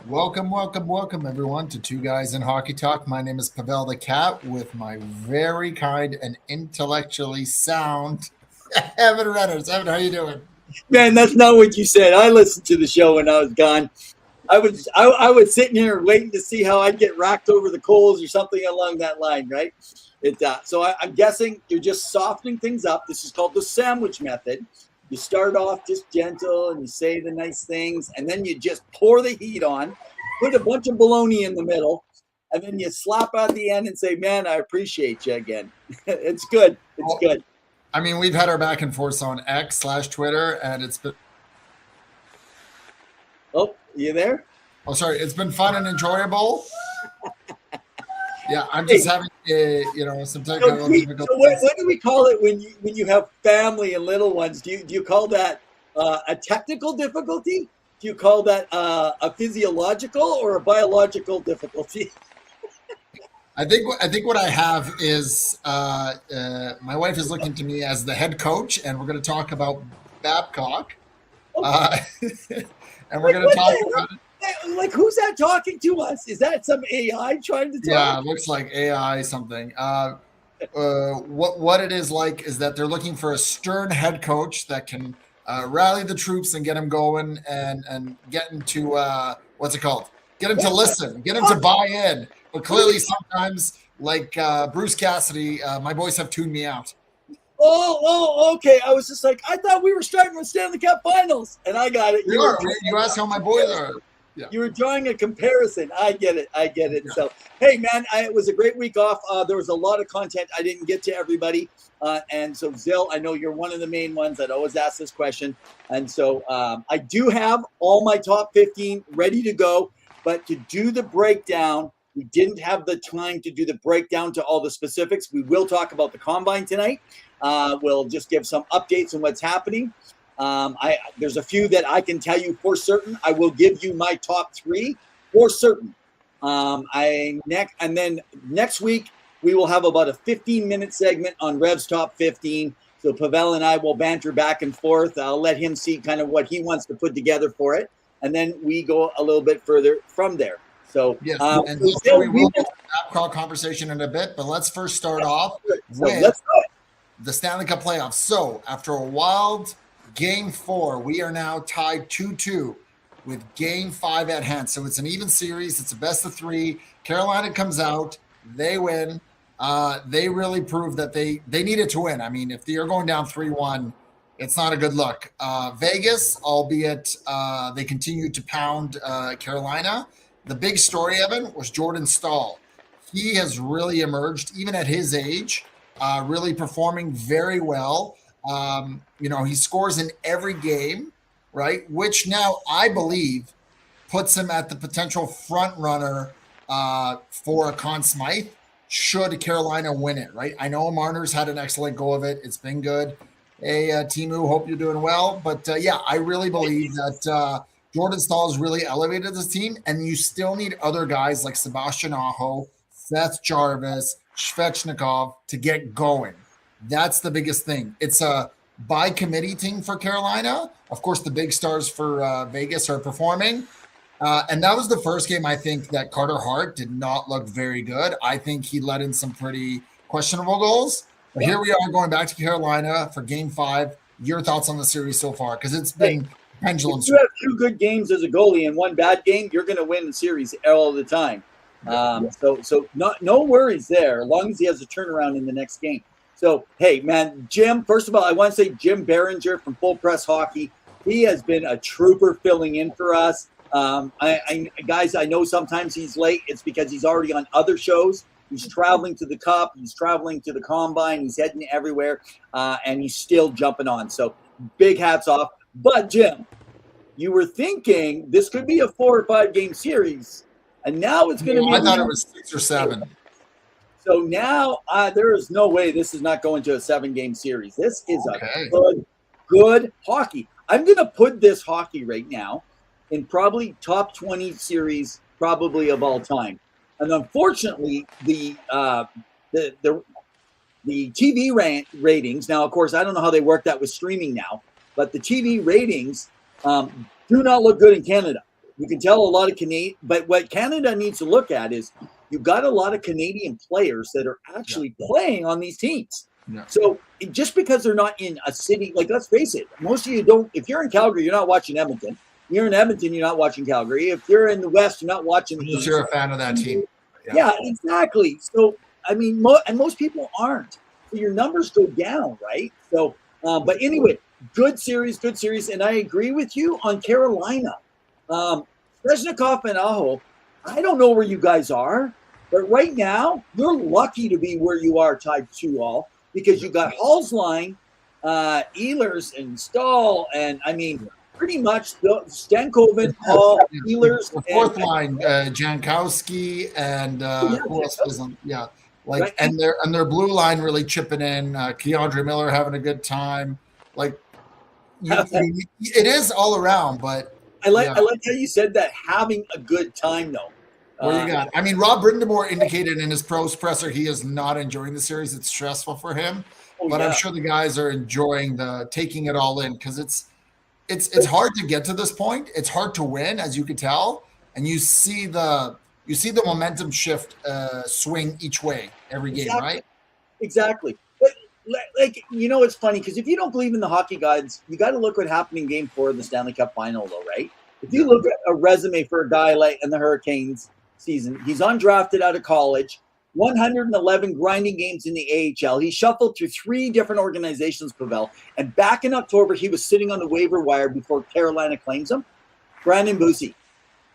Welcome, everyone, to Two Guys in Hockey Talk. My name is Pawel the Cat with my very kind and intellectually sound Evan Renaerts. Evan, how you doing? Man, that's not what you said. I listened to the show when I was gone. I was sitting here waiting to see how I'd get racked over the coals or something along that line, right? I'm guessing you're just softening things up. This is called the sandwich method. You start off just gentle and you say the nice things, and then you just pour the heat on, put a bunch of bologna in the middle, and then you slap out the end and say, "Man, I appreciate you again." It's good. It's good. I mean, we've had our back and forth on X/Twitter, and it's been. Oh, you there? Oh, sorry. It's been fun and enjoyable. Yeah, I'm just having some technical difficulties. So what do we call it when you have family and little ones? Do you call that a technical difficulty? Do you call that a physiological or a biological difficulty? I think what I have is my wife is looking to me as the head coach, and we're going to talk about Babcock, and we're going to talk about it. Like, who's that talking to us? Is that some AI trying to talk? Yeah, it looks like AI something. What it is like is that they're looking for a stern head coach that can rally the troops and get them going and get them to what's it called? Get them to listen, get them to buy in. But clearly, sometimes, like Bruce Cassidy, my boys have tuned me out. Oh, okay. I was just like, I thought we were starting with Stanley Cup Finals, and I got it. You asked how my boys are. Yeah. You were drawing a comparison. I get it. Yeah. So, hey, man, it was a great week off. There was a lot of content. I didn't get to everybody. And so, Zill, I know you're one of the main ones that always ask this question. And so I do have all my top 15 ready to go. But to do the breakdown, we didn't have the time to do the breakdown to all the specifics. We will talk about the Combine tonight. We'll just give some updates on what's happening. There's a few that I can tell you for certain. I will give you my top 3 for certain. And then next week we will have about a 15-minute segment on Rev's top 15. So Pawel and I will banter back and forth. I'll let him see kind of what he wants to put together for it, and then we go a little bit further from there. So yes, and we will get to the Babcock conversation in a bit, but let's first start off with the Stanley Cup playoffs. So after a wild Game 4, we are now tied 2-2 with Game 5 at hand. So it's an even series. It's a best of 3. Carolina comes out. They win. They really proved that they needed to win. I mean, if you're going down 3-1, it's not a good look. Vegas, albeit they continued to pound Carolina. The big story, Evan, was Jordan Staal. He has really emerged, even at his age, really performing very well. He scores in every game, right? Which now I believe puts him at the potential front runner for a Conn Smythe should Carolina win it, right? I know Marner's had an excellent go of it. It's been good. Hey, Timu, hope you're doing well. But I really believe that Jordan Staal has really elevated this team, and you still need other guys like Sebastian Aho, Seth Jarvis, Svechnikov to get going. That's the biggest thing. It's a by committee team for Carolina. Of course, the big stars for Vegas are performing. And that was the first game, I think, that Carter Hart did not look very good. I think he let in some pretty questionable goals. But here we are going back to Carolina for Game 5. Your thoughts on the series so far? Because it's been pendulum. If you have 2 good games as a goalie and 1 bad game, you're going to win the series all the time. So no worries there, as long as he has a turnaround in the next game. So, hey, man, Jim, first of all, I want to say Jim Behringer from Full Press Hockey. He has been a trooper filling in for us. Guys, I know sometimes he's late. It's because he's already on other shows. He's traveling to the Cup. He's traveling to the Combine. He's heading everywhere, and he's still jumping on. So big hats off. But, Jim, you were thinking this could be a 4 or 5 game series, and now it's going to be. I thought it was 6 or 7. So now there is no way this is not going to a 7-game series. This is a good hockey. I'm going to put this hockey right now in probably top 20 series probably of all time. And unfortunately, the TV ratings, now, of course, I don't know how they work that with streaming now, but the TV ratings do not look good in Canada. You can tell a lot of Canadian, but what Canada needs to look at is you've got a lot of Canadian players that are actually playing on these teams. Yeah. So just because they're not in a city, like let's face it, most of you don't. If you're in Calgary, you're not watching Edmonton. You're in Edmonton, you're not watching Calgary. If you're in the West, you're not watching the East. You're a fan of that team. Yeah, exactly. So I mean, and most people aren't. So your numbers go down, right? So, but anyway, good series, and I agree with you on Carolina. Svechnikov and Aho, I don't know where you guys are, but right now you're lucky to be where you are, tied 2-2, because you got Hall's line, Ehlers and Stahl, and I mean pretty much Stankoven, Hall, Ehlers, the fourth line, Jankowski, and who else was on? Yeah, like right. and their blue line really chipping in. Keandre Miller having a good time. Like it is all around, but. I like how you said that, having a good time, though. What you got? I mean, Rob Brindamore indicated in his pros presser he is not enjoying the series. It's stressful for him, but I'm sure the guys are enjoying taking it all in, because it's hard to get to this point. It's hard to win, as you can tell, and you see the momentum shift swing each way every game, right? Exactly. Like, it's funny because if you don't believe in the hockey gods, you got to look what happened in Game 4 of the Stanley Cup Final, though, right? If you look at a resume for a guy like in the Hurricanes season, he's undrafted out of college, 111 grinding games in the AHL. He shuffled through 3 different organizations, Pawel, and back in October, he was sitting on the waiver wire before Carolina claims him. Brandon Bussi.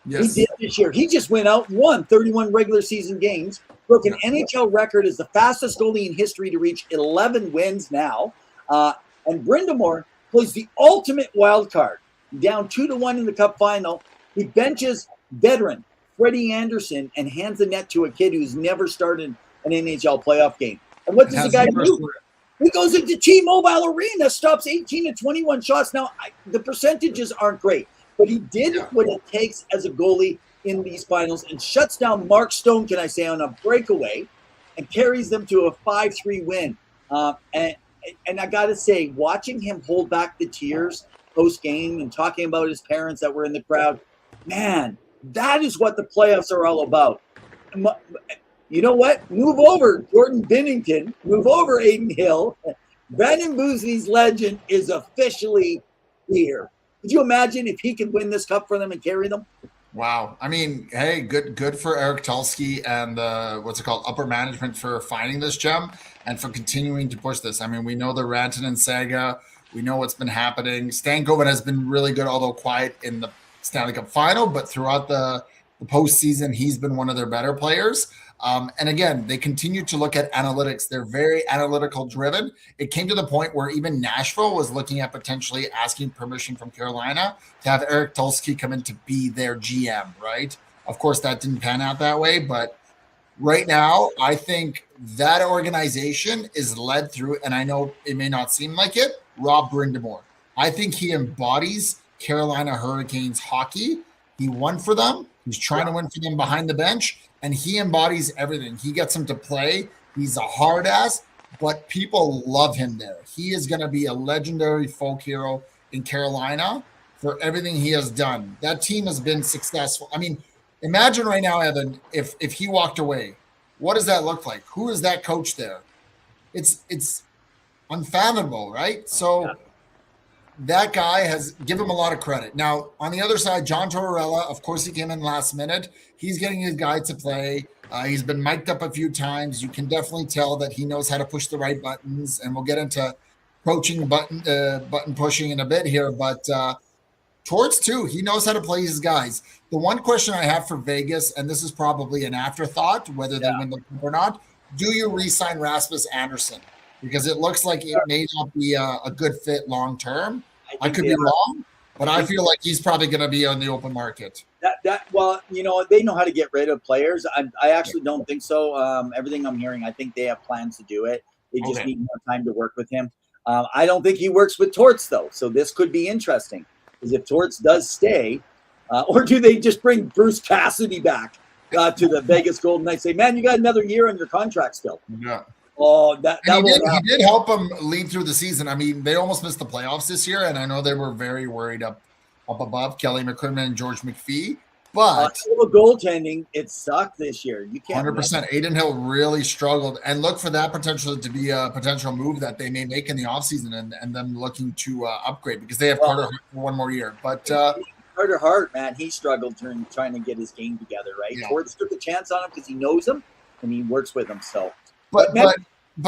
Yes. He did this year. He just went out and won 31 regular season games, broke an NHL record as the fastest goalie in history to reach 11 wins now. And Brindamore plays the ultimate wild card, down 2-1 in the Cup final. He benches veteran Freddie Anderson and hands the net to a kid who's never started an NHL playoff game. And what does the guy do? He goes into T-Mobile Arena, stops 18 to 21 shots. Now, the percentages aren't great, but he did what it takes as a goalie in these finals and shuts down Mark Stone, can I say, on a breakaway and carries them to a 5-3 win. And I got to say, watching him hold back the tears post-game and talking about his parents that were in the crowd, man, that is what the playoffs are all about. You know what? Move over, Jordan Binnington. Move over, Aiden Hill. Brandon Bussi's legend is officially here. Could you imagine if he could win this cup for them and carry them? Wow. I mean, hey, good for Eric Tulsky and upper management for finding this gem and for continuing to push this. I mean, we know the Rantanen saga. We know what's been happening. Stankoven has been really good, although quiet in the Stanley Cup final, but throughout the postseason, he's been one of their better players. And again, they continue to look at analytics. They're very analytical driven. It came to the point where even Nashville was looking at potentially asking permission from Carolina to have Eric Tulsky come in to be their GM, right? Of course, that didn't pan out that way, but right now, I think that organization is led through, and I know it may not seem like it, Rob Brindamore. I think he embodies Carolina Hurricanes hockey. He won for them. He's trying to win for them behind the bench, and he embodies everything. He gets them to play. He's a hard ass, but people love him there. He is going to be a legendary folk hero in Carolina for everything he has done. That team has been successful. I mean, imagine right now, Evan, if he walked away, what does that look like? Who is that coach there? It's unfathomable, right? So that guy has given him a lot of credit. Now, on the other side, John Tortorella, of course, he came in last minute. He's getting his guy to play. He's been mic'd up a few times. You can definitely tell that he knows how to push the right buttons, and we'll get into coaching button pushing in a bit here. But Torts, too, he knows how to play his guys. The one question I have for Vegas, and this is probably an afterthought, whether they win the cup or not, do you re-sign Rasmus Anderson? Because it looks like it may not be a good fit long term. I could be wrong, but I feel like he's probably going to be on the open market. Well, they know how to get rid of players. I actually don't think so. Everything I'm hearing, I think they have plans to do it. They just need more time to work with him. I don't think he works with Torts, though. So this could be interesting. Because if Torts does stay, or do they just bring Bruce Cassidy back to the Vegas Golden Knights? Say, man, you got another year on your contract still. Yeah. Oh, he did help them lead through the season. I mean, they almost missed the playoffs this year, and I know they were very worried up up above Kelly McCrimmon and George McPhee. But goaltending, it sucked this year. You can't 100%. Aiden Hill really struggled, and look for that potential to be a potential move that they may make in the offseason and them looking to upgrade because they have Carter Hart for one more year. But Carter Hart, man, he struggled trying to get his game together, right? Yeah. Torts took a chance on him because he knows him and he works with him. So, but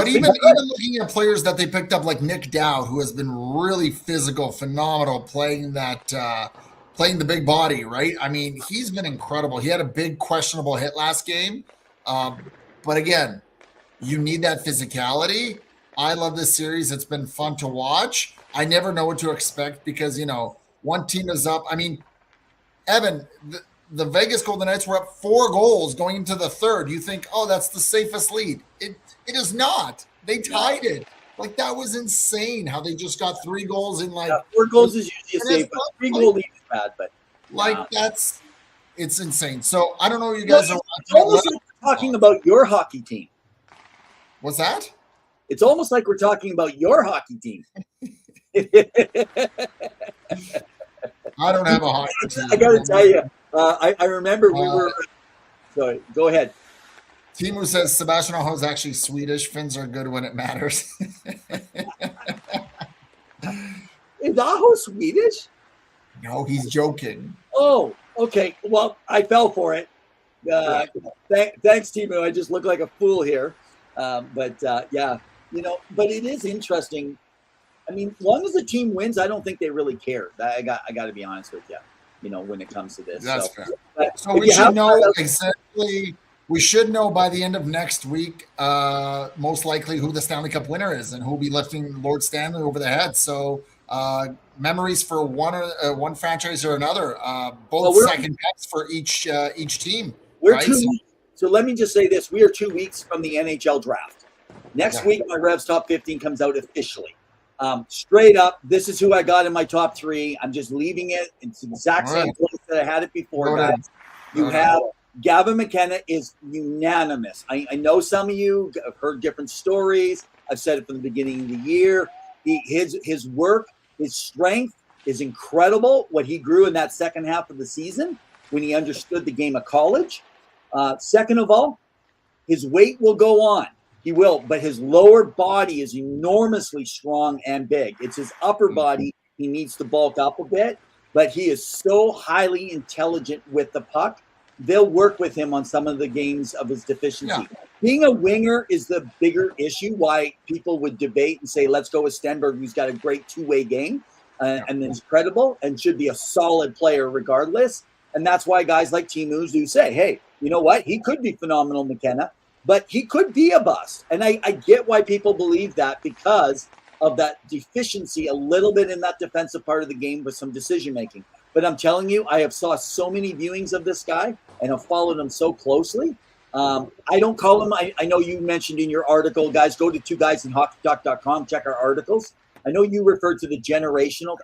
even looking at players that they picked up like Nick Dowd, who has been really physical, phenomenal, playing the big body, right? I mean, he's been incredible. He had a big questionable hit last game. But again, you need that physicality. I love this series. It's been fun to watch. I never know what to expect because, one team is up. I mean, Evan, the Vegas Golden Knights were up 4 goals going into the third. You think, oh, that's the safest lead. It is not. They tied it. Like, that was insane how they just got 3 goals in 4 goals is usually a safe, but 3 goal lead is bad. But it's insane. So I don't know what you guys are almost like we're talking about your hockey team. What's that? It's almost like we're talking about your hockey team. I don't have a hockey team. I got to tell you, I remember we were. Sorry, go ahead. Timu says Sebastian Aho is actually Swedish. Finns are good when it matters. Is Aho Swedish? No, he's joking. Oh, okay. Well, I fell for it. Thanks, Timu. I just look like a fool here. But it is interesting. I mean, as long as the team wins, I don't think they really care. I got to be honest with you. When it comes to this, that's fair. So we should know exactly. We should know by the end of next week, most likely who the Stanley Cup winner is and who will be lifting Lord Stanley over the head. So memories for one franchise or another. Both second cups for each team. We're right? So let me just say this: we are 2 weeks from the NHL draft. Next week, my Revs top 15 comes out officially. Straight up, this is who I got in my top 3. I'm just leaving it. It's the exact same place that I had it before, guys. You have Gavin McKenna is unanimous. I know some of you have heard different stories. I've said it from the beginning of the year. His work, his strength is incredible. What he grew in that second half of the season when he understood the game of college. Second of all, his weight will go on. He will, but his lower body is enormously strong and big. It's his upper body. He needs to bulk up a bit, but he is so highly intelligent with the puck. They'll work with him on some of the games of his deficiency. Yeah. Being a winger is the bigger issue, why people would debate and say, let's go with Stenberg, who's got a great two-way game and is credible and should be a solid player regardless. And that's why guys like Timu do say, hey, you know what? He could be phenomenal, McKenna. But he could be a bust. And I get why people believe that because of that deficiency a little bit in that defensive part of the game with some decision-making. But I'm telling you, I have saw so many viewings of this guy and have followed him so closely. I don't call him, I know you mentioned in your article, guys, go to 2guysinhockeytalk.com, check our articles. I know you referred to the generational.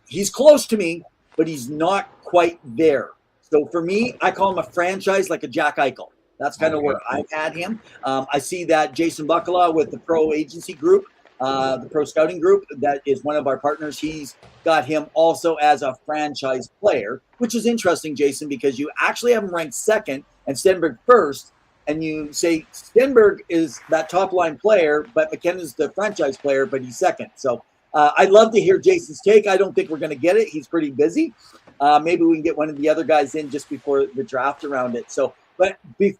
He's close to me, but he's not quite there. So for me, I call him a franchise like a Jack Eichel. That's kind of where I've had him. I see that Jason Buckalaw with the pro agency group, the pro scouting group, that is one of our partners. He's got him also as a franchise player, which is interesting, Jason, because you actually have him ranked second and Stenberg first. And you say Stenberg is that top line player, but McKenna's the franchise player, but he's second. So I'd love to hear Jason's take. I don't think we're going to get it. He's pretty busy. Maybe we can get one of the other guys in just before the draft around it. So, but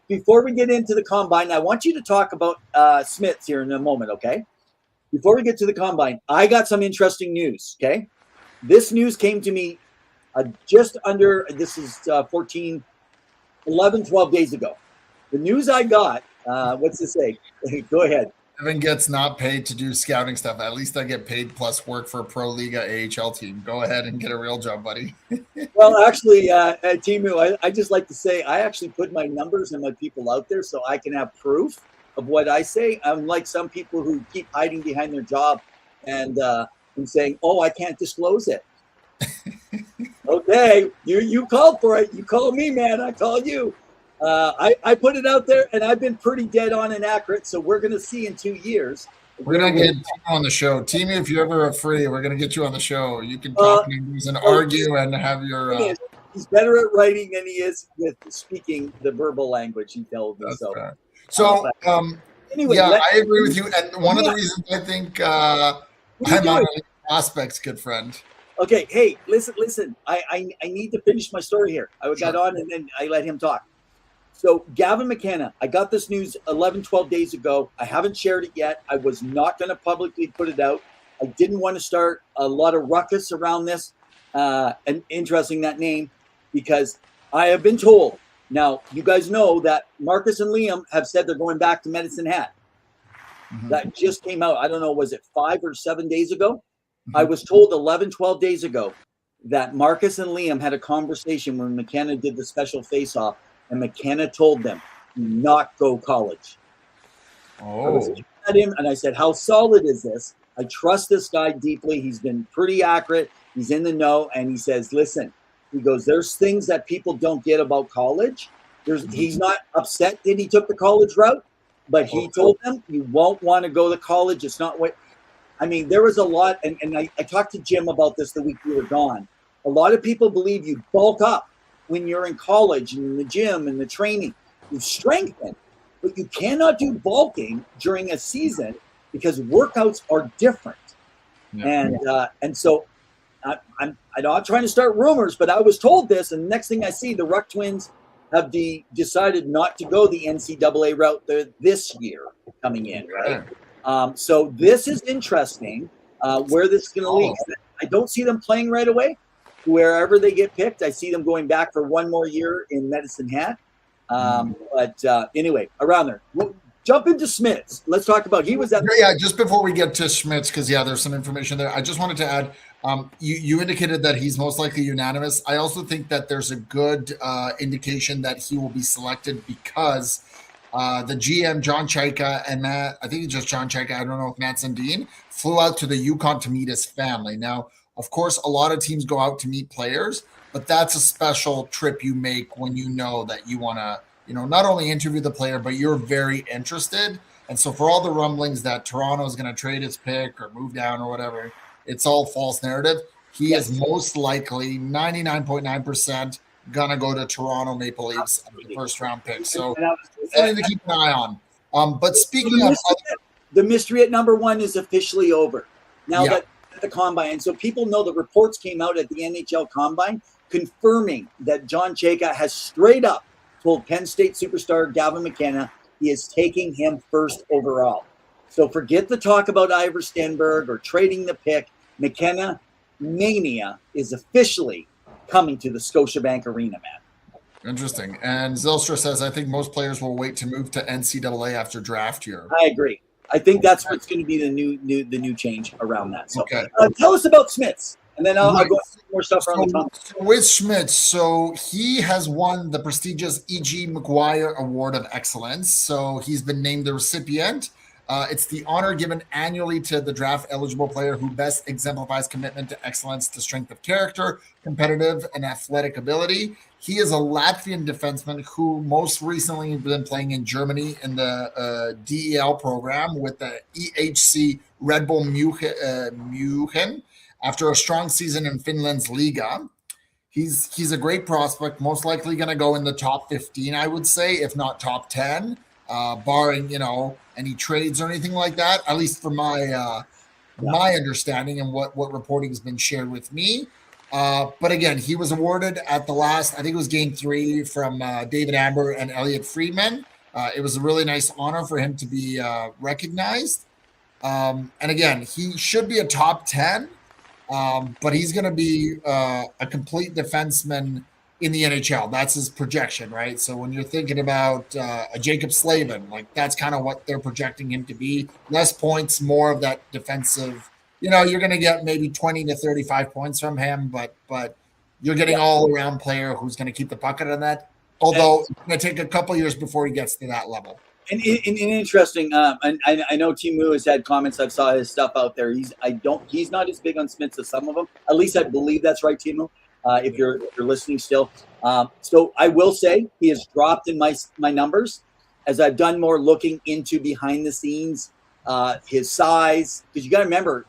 before we get into the combine, I want you to talk about Smiths here in a moment, okay? Before we get to the combine, I got some interesting news, okay? This news came to me just under, this is 12 days ago. The news I got, what's this say? Go ahead. Evan gets not paid to do scouting stuff. At least I get paid plus work for a Pro Liga AHL team. Go ahead and get a real job, buddy. Well, actually, Timu, I just like to say I actually put my numbers and my people out there so I can have proof of what I say. Unlike some people who keep hiding behind their job and saying, oh, I can't disclose it. Okay, you called for it. You called me, man. I called you. I put it out there, and I've been pretty dead on and accurate. So we're going to see in 2 years We're gonna get Timo on the show. Timo, if you're ever free, we're gonna get you on the show. You can talk numbers and argue and have your. He's better at writing than he is with speaking the verbal language. He told me so. Fair. So, anyway, yeah, I agree with you. And one of the reasons I think I'm on prospects, good friend. Okay, hey, listen. I need to finish my story here. I got on and then I let him talk. So Gavin McKenna, I got this news 11, 12 days ago. I haven't shared it yet. I was not going to publicly put it out. I didn't want to start a lot of ruckus around this and interesting that name because I have been told. Now, you guys know that Marcus and Liam have said they're going back to Medicine Hat. Mm-hmm. That just came out. I don't know, was it 5 or 7 days ago? Mm-hmm. I was told 11, 12 days ago that Marcus and Liam had a conversation when McKenna did the special face-off. And McKenna told them, do not go college. I was looking at him and I said, how solid is this? I trust this guy deeply. He's been pretty accurate. He's in the know. And he says, listen, he goes, there's things that people don't get about college. He's not upset that he took the college route, but he told them, you won't want to go to college. It's not what, I mean, there was a lot. And I talked to Jim about this the week we were gone. A lot of people believe you bulk up when you're in college and in the gym and the training, you strengthen, but you cannot do bulking during a season because workouts are different. Yeah. And so I'm not trying to start rumors, but I was told this, and the next thing I see, the Ruck Twins have decided not to go the NCAA route this year coming in, right? So this is interesting where this is going to lead. I don't see them playing right away. Wherever they get picked, I see them going back for one more year in Medicine Hat. But anyway, around there. We'll jump into Schmitz. Let's talk about he was at just before we get to Schmitz, because there's some information there. I just wanted to add, you indicated that he's most likely unanimous. I also think that there's a good indication that he will be selected because the GM, John Chaika, and Matt, I think it's just John Chaika, I don't know if Matt Sundin, flew out to the Yukon to meet his family. Now, of course, a lot of teams go out to meet players, but that's a special trip you make when you know that you want to, not only interview the player, but you're very interested. And so for all the rumblings that Toronto is going to trade his pick or move down or whatever, it's all false narrative. He is most likely 99.9% going to go to Toronto Maple Leafs at the first round pick. So something to keep an eye on. But speaking of the mystery at number 1 is officially over. Now that the combine, and so people know the reports came out at the NHL combine confirming that John Chaika has straight up told Penn State superstar Gavin McKenna he is taking him first overall. So forget the talk about Ivor Stenberg or trading the pick. McKenna mania is officially coming to the Scotiabank Arena, man. Interesting. And Zylstra says, I think most players will wait to move to NCAA after draft year. I agree. I think that's what's going to be the new change around that. So tell us about Schmitz, and then I'll go into more stuff around the top. So with Schmitz, so he has won the prestigious E.G. McGuire Award of Excellence. So he's been named the recipient. It's the honor given annually to the draft-eligible player who best exemplifies commitment to excellence, to strength of character, competitive and athletic ability. He is a Latvian defenseman who most recently has been playing in Germany in the DEL program with the EHC Red Bull München after a strong season in Finland's Liga. He's a great prospect, most likely going to go in the top 15, I would say, if not top 10, barring, any trades or anything like that, at least for my understanding and what reporting has been shared with me. But again, he was awarded at the last, I think it was game 3 from David Amber and Elliot Friedman. It was a really nice honor for him to be recognized. And again, he should be a top 10, but he's going to be a complete defenseman in the NHL. That's his projection, right? So when you're thinking about a Jacob Slavin, like that's kind of what they're projecting him to be. Less points, more of that defensive. You're going to get maybe 20 to 35 points from him, but you're getting all-around player who's going to keep the puck out of that. Although it's going to take a couple years before he gets to that level. And interesting, and I know Timu has had comments. I've saw his stuff out there. He's not as big on Smith as some of them. At least I believe that's right, Timu. If you're listening still, so I will say he has dropped in my numbers as I've done more looking into behind the scenes his size. Because you got to remember,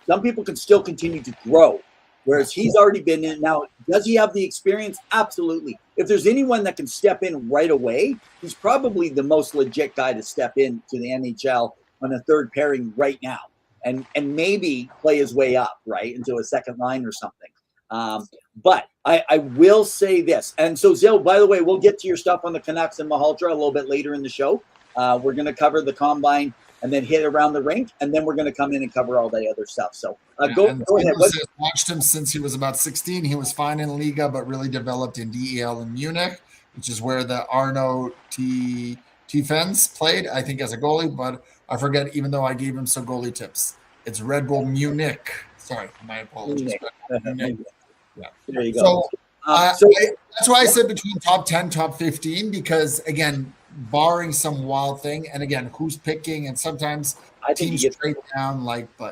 some people can still continue to grow, whereas he's already been in. Now, does he have the experience? Absolutely. If there's anyone that can step in right away, he's probably the most legit guy to step into the NHL on a third pairing right now, and maybe play his way up right into a second line or something. But I will say this, and so Zil, by the way, we'll get to your stuff on the Canucks and Mahaltra a little bit later in the show. We're going to cover the combine and then hit around the rink, and then we're going to come in and cover all the other stuff. So go ahead. Watched him since he was about 16. He was fine in Liga, but really developed in DEL in Munich, which is where the Arno T-Fens played, I think, as a goalie. But I forget, even though I gave him some goalie tips. It's Red Bull Munich. Sorry, my apologies. Munich. Yeah. There you go. So that's why I said between top 10, top 15, because, again, barring some wild thing, and again, who's picking, and sometimes teams trade down,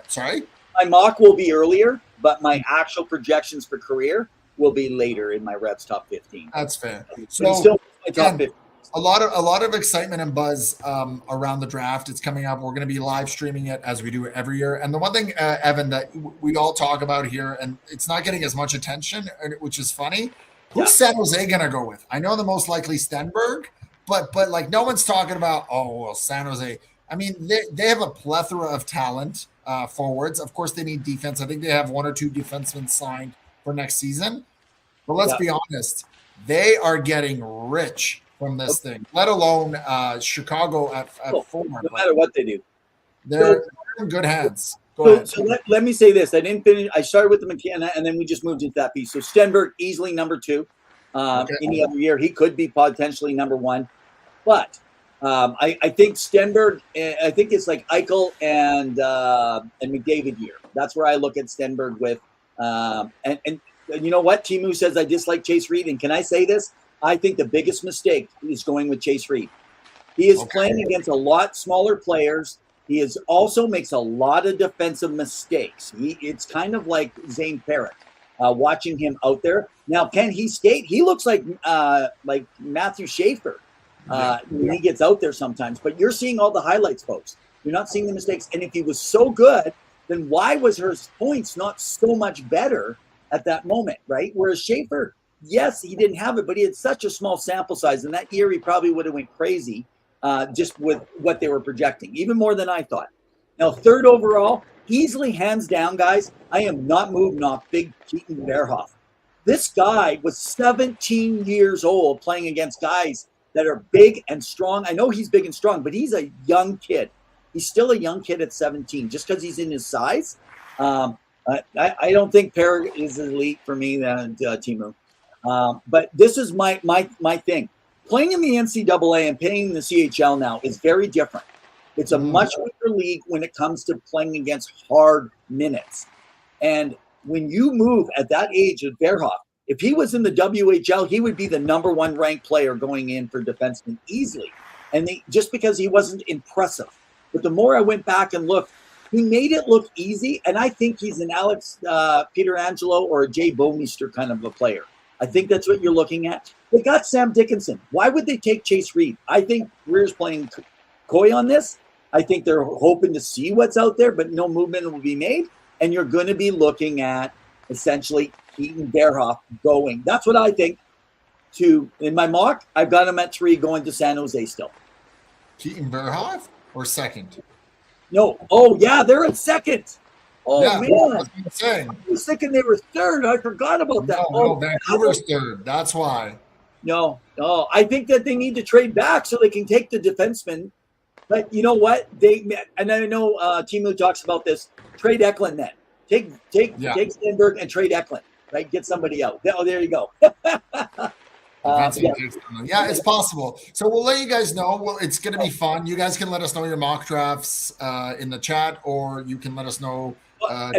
sorry? My mock will be earlier, but my actual projections for career will be later in my Revs top 15. That's fair. So still my top 15. A lot of excitement and buzz around the draft. It's coming up. We're going to be live streaming it as we do it every year. And the one thing, Evan, that we all talk about here, and it's not getting as much attention, which is funny. Who's San Jose going to go with? I know the most likely Stenberg, but like no one's talking about, San Jose. I mean, they have a plethora of talent forwards. Of course, they need defense. I think they have 1 or 2 defensemen signed for next season. But let's be honest, they are getting rich from this thing, let alone Chicago at 4. No matter what they do. They're in good hands. Go ahead. So let me say this. I didn't finish. I started with the McKenna, and then we just moved into that piece. So Stenberg, easily number 2. Any other year, he could be potentially number 1. But I think Stenberg, I think it's like Eichel and McDavid year. That's where I look at Stenberg with. And you know what? Timu says I dislike Chase Reed. And can I say this? I think the biggest mistake is going with Chase Reed. He is playing against a lot smaller players. He is also makes a lot of defensive mistakes. It's kind of like Zane Parrott, watching him out there. Now, can he skate? He looks like Matthew Schaefer when he gets out there sometimes. But you're seeing all the highlights, folks. You're not seeing the mistakes. And if he was so good, then why was his points not so much better at that moment, right? Whereas Schaefer, yes, he didn't have it, but he had such a small sample size. And that year, he probably would have went crazy just with what they were projecting, even more than I thought. Now, 3rd overall, easily hands down, guys, I am not moving off Big Keaton Verhoff. This guy was 17 years old playing against guys that are big and strong. I know he's big and strong, but he's a young kid. He's still a young kid at 17, just because he's in his size. I don't think Parrott is elite for me than Timu. But this is my thing. Playing in the NCAA and playing in the CHL now is very different. It's a much weaker league when it comes to playing against hard minutes. And when you move at that age of Verhoff, if he was in the WHL, he would be the number 1 ranked player going in for defenseman easily. And just because he wasn't impressive. But the more I went back and looked, he made it look easy. And I think he's an Alex Pietrangelo or a Jay Bouwmeester kind of a player. I think that's what you're looking at. They got Sam Dickinson. Why would they take Chase Reed? I think Greer's playing coy on this. I think they're hoping to see what's out there, but no movement will be made. And you're going to be looking at essentially Keaton Verhoff going. That's what I think. In my mock, I've got him at 3 going to San Jose still. Keaton Verhoff or 2nd? No. Oh, yeah, they're at 2nd. Oh, yeah, man. I was thinking they were 3rd. I forgot about that. No, Vancouver's 3rd. That's why. No. I think that they need to trade back so they can take the defenseman. But you know what? And I know Timu talks about this. Trade Eklund then. Take Stenberg and trade Eklund. Right? Get somebody out. Oh, there you go. Yeah, it's possible. So we'll let you guys know. Well, it's going to be fun. You guys can let us know your mock drafts in the chat, or you can let us know.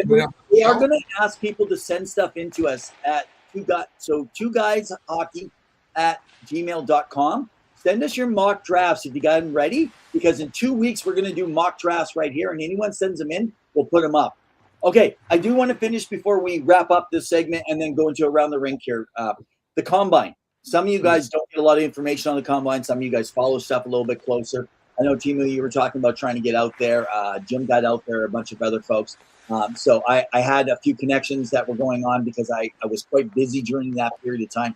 We are going to ask people to send stuff into us at two guys hockey at gmail.com. Send us your mock drafts if you got them ready, because in 2 weeks we're going to do mock drafts right here, and anyone sends them in, we'll put them up. Okay, I do want to finish before we wrap up this segment and then go into around the rink here. The combine. Some of you guys don't get a lot of information on the combine. Some of you guys follow stuff a little bit closer. I know, Timu, you were talking about trying to get out there. Jim got out there, a bunch of other folks. So I had a few connections that were going on because I was quite busy during that period of time.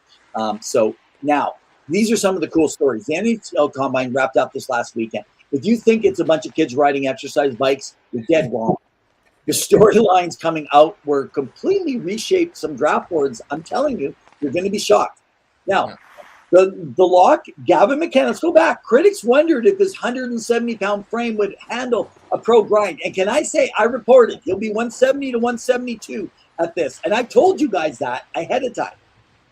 So now, these are some of the cool stories. The NHL Combine wrapped up this last weekend. If you think it's a bunch of kids riding exercise bikes, you're dead wrong. The storylines coming out were completely reshaped. Some draft boards, I'm telling you, you're going to be shocked. Now, the lock, Gavin McKenna, let's go back. Critics wondered if his 170-pound frame would handle a pro grind. And can I say, I reported he'll be 170 to 172 at this. And I told you guys that ahead of time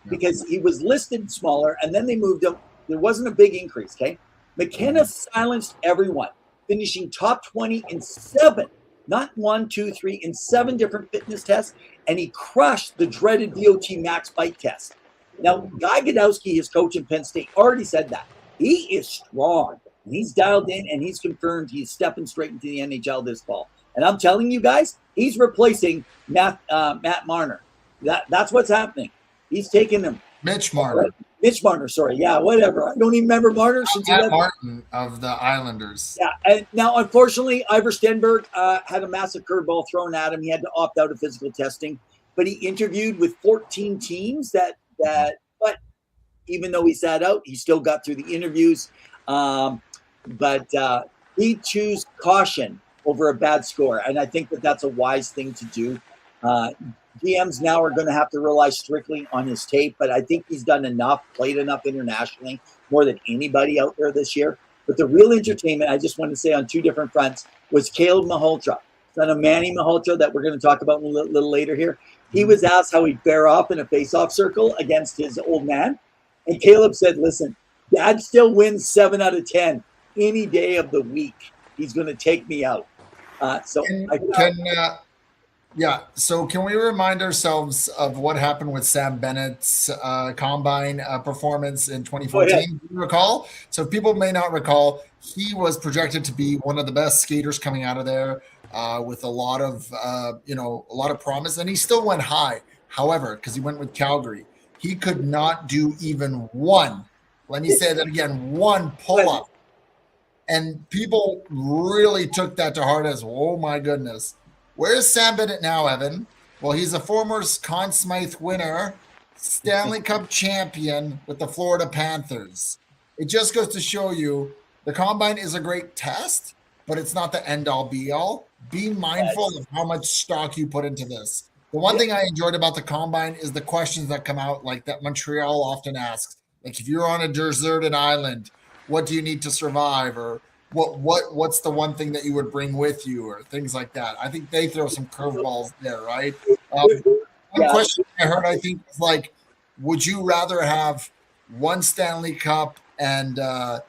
because he was listed smaller and then they moved him. There wasn't a big increase, okay? McKenna silenced everyone, finishing top 20 in 7, not 1, 2, 3, in 7 different fitness tests. And he crushed the dreaded VOT max bike test. Now, Guy Godowski, his coach in Penn State, already said that. He is strong. And he's dialed in, and he's confirmed he's stepping straight into the NHL this fall. And I'm telling you guys, he's replacing Matt Marner. That's what's happening. He's taking him. Mitch Marner. Mitch Marner, sorry. Yeah, whatever. I don't even remember Marner. Since Matt Martin of the Islanders. Yeah, and now, unfortunately, Ivor Stenberg had a massive curveball thrown at him. He had to opt out of physical testing. But he interviewed with 14 teams but even though he sat out, he still got through the interviews. But he chose caution over a bad score. And I think that's a wise thing to do. GMs now are going to have to rely strictly on his tape, but I think he's done enough, played enough internationally, more than anybody out there this year. But the real entertainment, I just want to say on 2 different fronts, was Caleb Malhotra, son of Manny Malhotra, that we're going to talk about a little later here. He was asked how he'd bear off in a face-off circle against his old man. And Caleb said, listen, Dad still wins 7 out of 10 any day of the week. He's going to take me out. So can we remind ourselves of what happened with Sam Bennett's combine performance in 2014? Do you recall? So if people may not recall, he was projected to be one of the best skaters coming out of there. With a lot of promise, and he still went high. However, because he went with Calgary, he could not do even one. Let me say that again: one pull-up, and people really took that to heart as, "Oh my goodness, where's Sam Bennett now, Evan?" Well, he's a former Conn Smythe winner, Stanley Cup champion with the Florida Panthers. It just goes to show you the combine is a great test, but it's not the end-all be-all. Be mindful of how much stock you put into this. The one thing I enjoyed about the combine is the questions that come out, like that Montreal often asks. Like, if you're on a deserted island, what do you need to survive? Or what's the one thing that you would bring with you, or things like that. I think they throw some curveballs there, right? One question I heard, I think, was like, would you rather have one Stanley Cup and no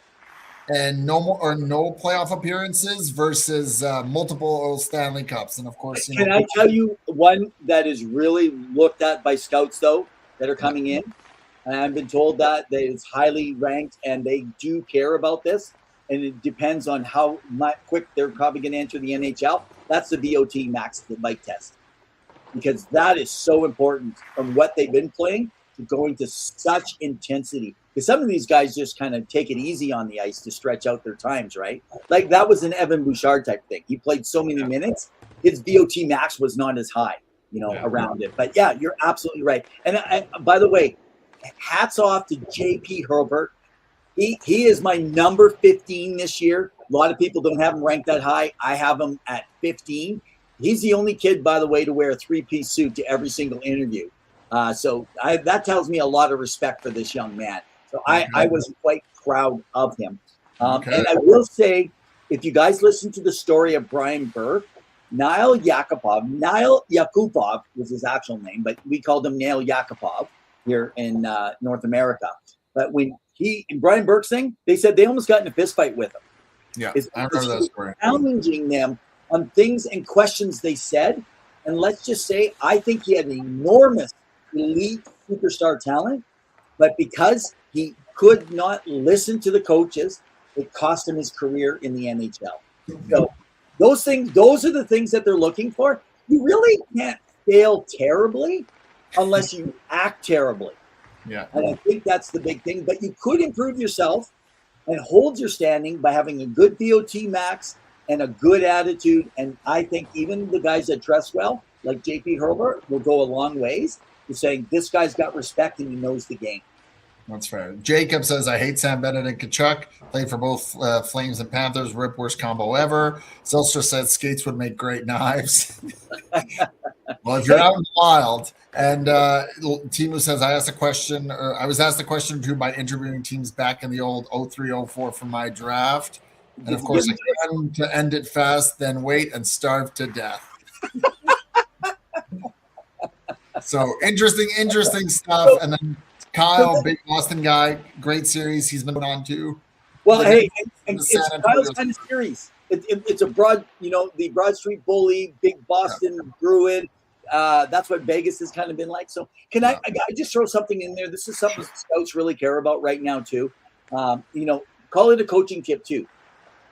playoff appearances versus multiple Stanley Cups? And of course, can I tell you one that is really looked at by scouts though that are coming in? And I've been told that it's highly ranked and they do care about this. And it depends on how quick they're probably going to enter the NHL. That's the VOT max, the bike test, because that is so important from what they've been playing to going to such intensity. Because some of these guys just kind of take it easy on the ice to stretch out their times, right? Like that was an Evan Bouchard type thing. He played so many minutes, his VOT max was not as high, around it. But yeah, you're absolutely right. And by the way, hats off to JP Herbert. He is my number 15 this year. A lot of people don't have him ranked that high. I have him at 15. He's the only kid, by the way, to wear a 3-piece suit to every single interview. So that tells me a lot of respect for this young man. So I was quite proud of him. And I will say, if you guys listen to the story of Brian Burke, Nail Yakupov was his actual name, but we called him Nail Yakupov here in North America. But when in Brian Burke's thing, they said they almost got in a fist fight with him. Yeah, I remember that story. Challenging them on things and questions they said. And let's just say, I think he had an enormous elite superstar talent, but because he could not listen to the coaches, it cost him his career in the NHL. So those are the things that they're looking for. You really can't fail terribly unless you act terribly. Yeah. And I think that's the big thing. But you could improve yourself and holds your standing by having a good DOT max and a good attitude. And I think even the guys that dress well, like JP Herbert, will go a long ways to saying this guy's got respect and he knows the game. That's fair. Jacob says, I hate Sam Bennett and Kachuk. Played for both Flames and Panthers. Rip, worst combo ever. Zelstra said skates would make great knives. Well, if you're out in the wild, and Timu says, I was asked a question too by interviewing teams back in the old 03-04 for my draft. And of course, I came to end it fast, then wait and starve to death. So interesting stuff. And then Kyle, big Boston guy, great series. He's been on too. Well, hey, it's Kyle's kind of series. It's a broad, the Broad Street Bully, big Boston Bruin. That's what Vegas has kind of been like. So I just throw something in there? This is something scouts really care about right now too. Call it a coaching tip too.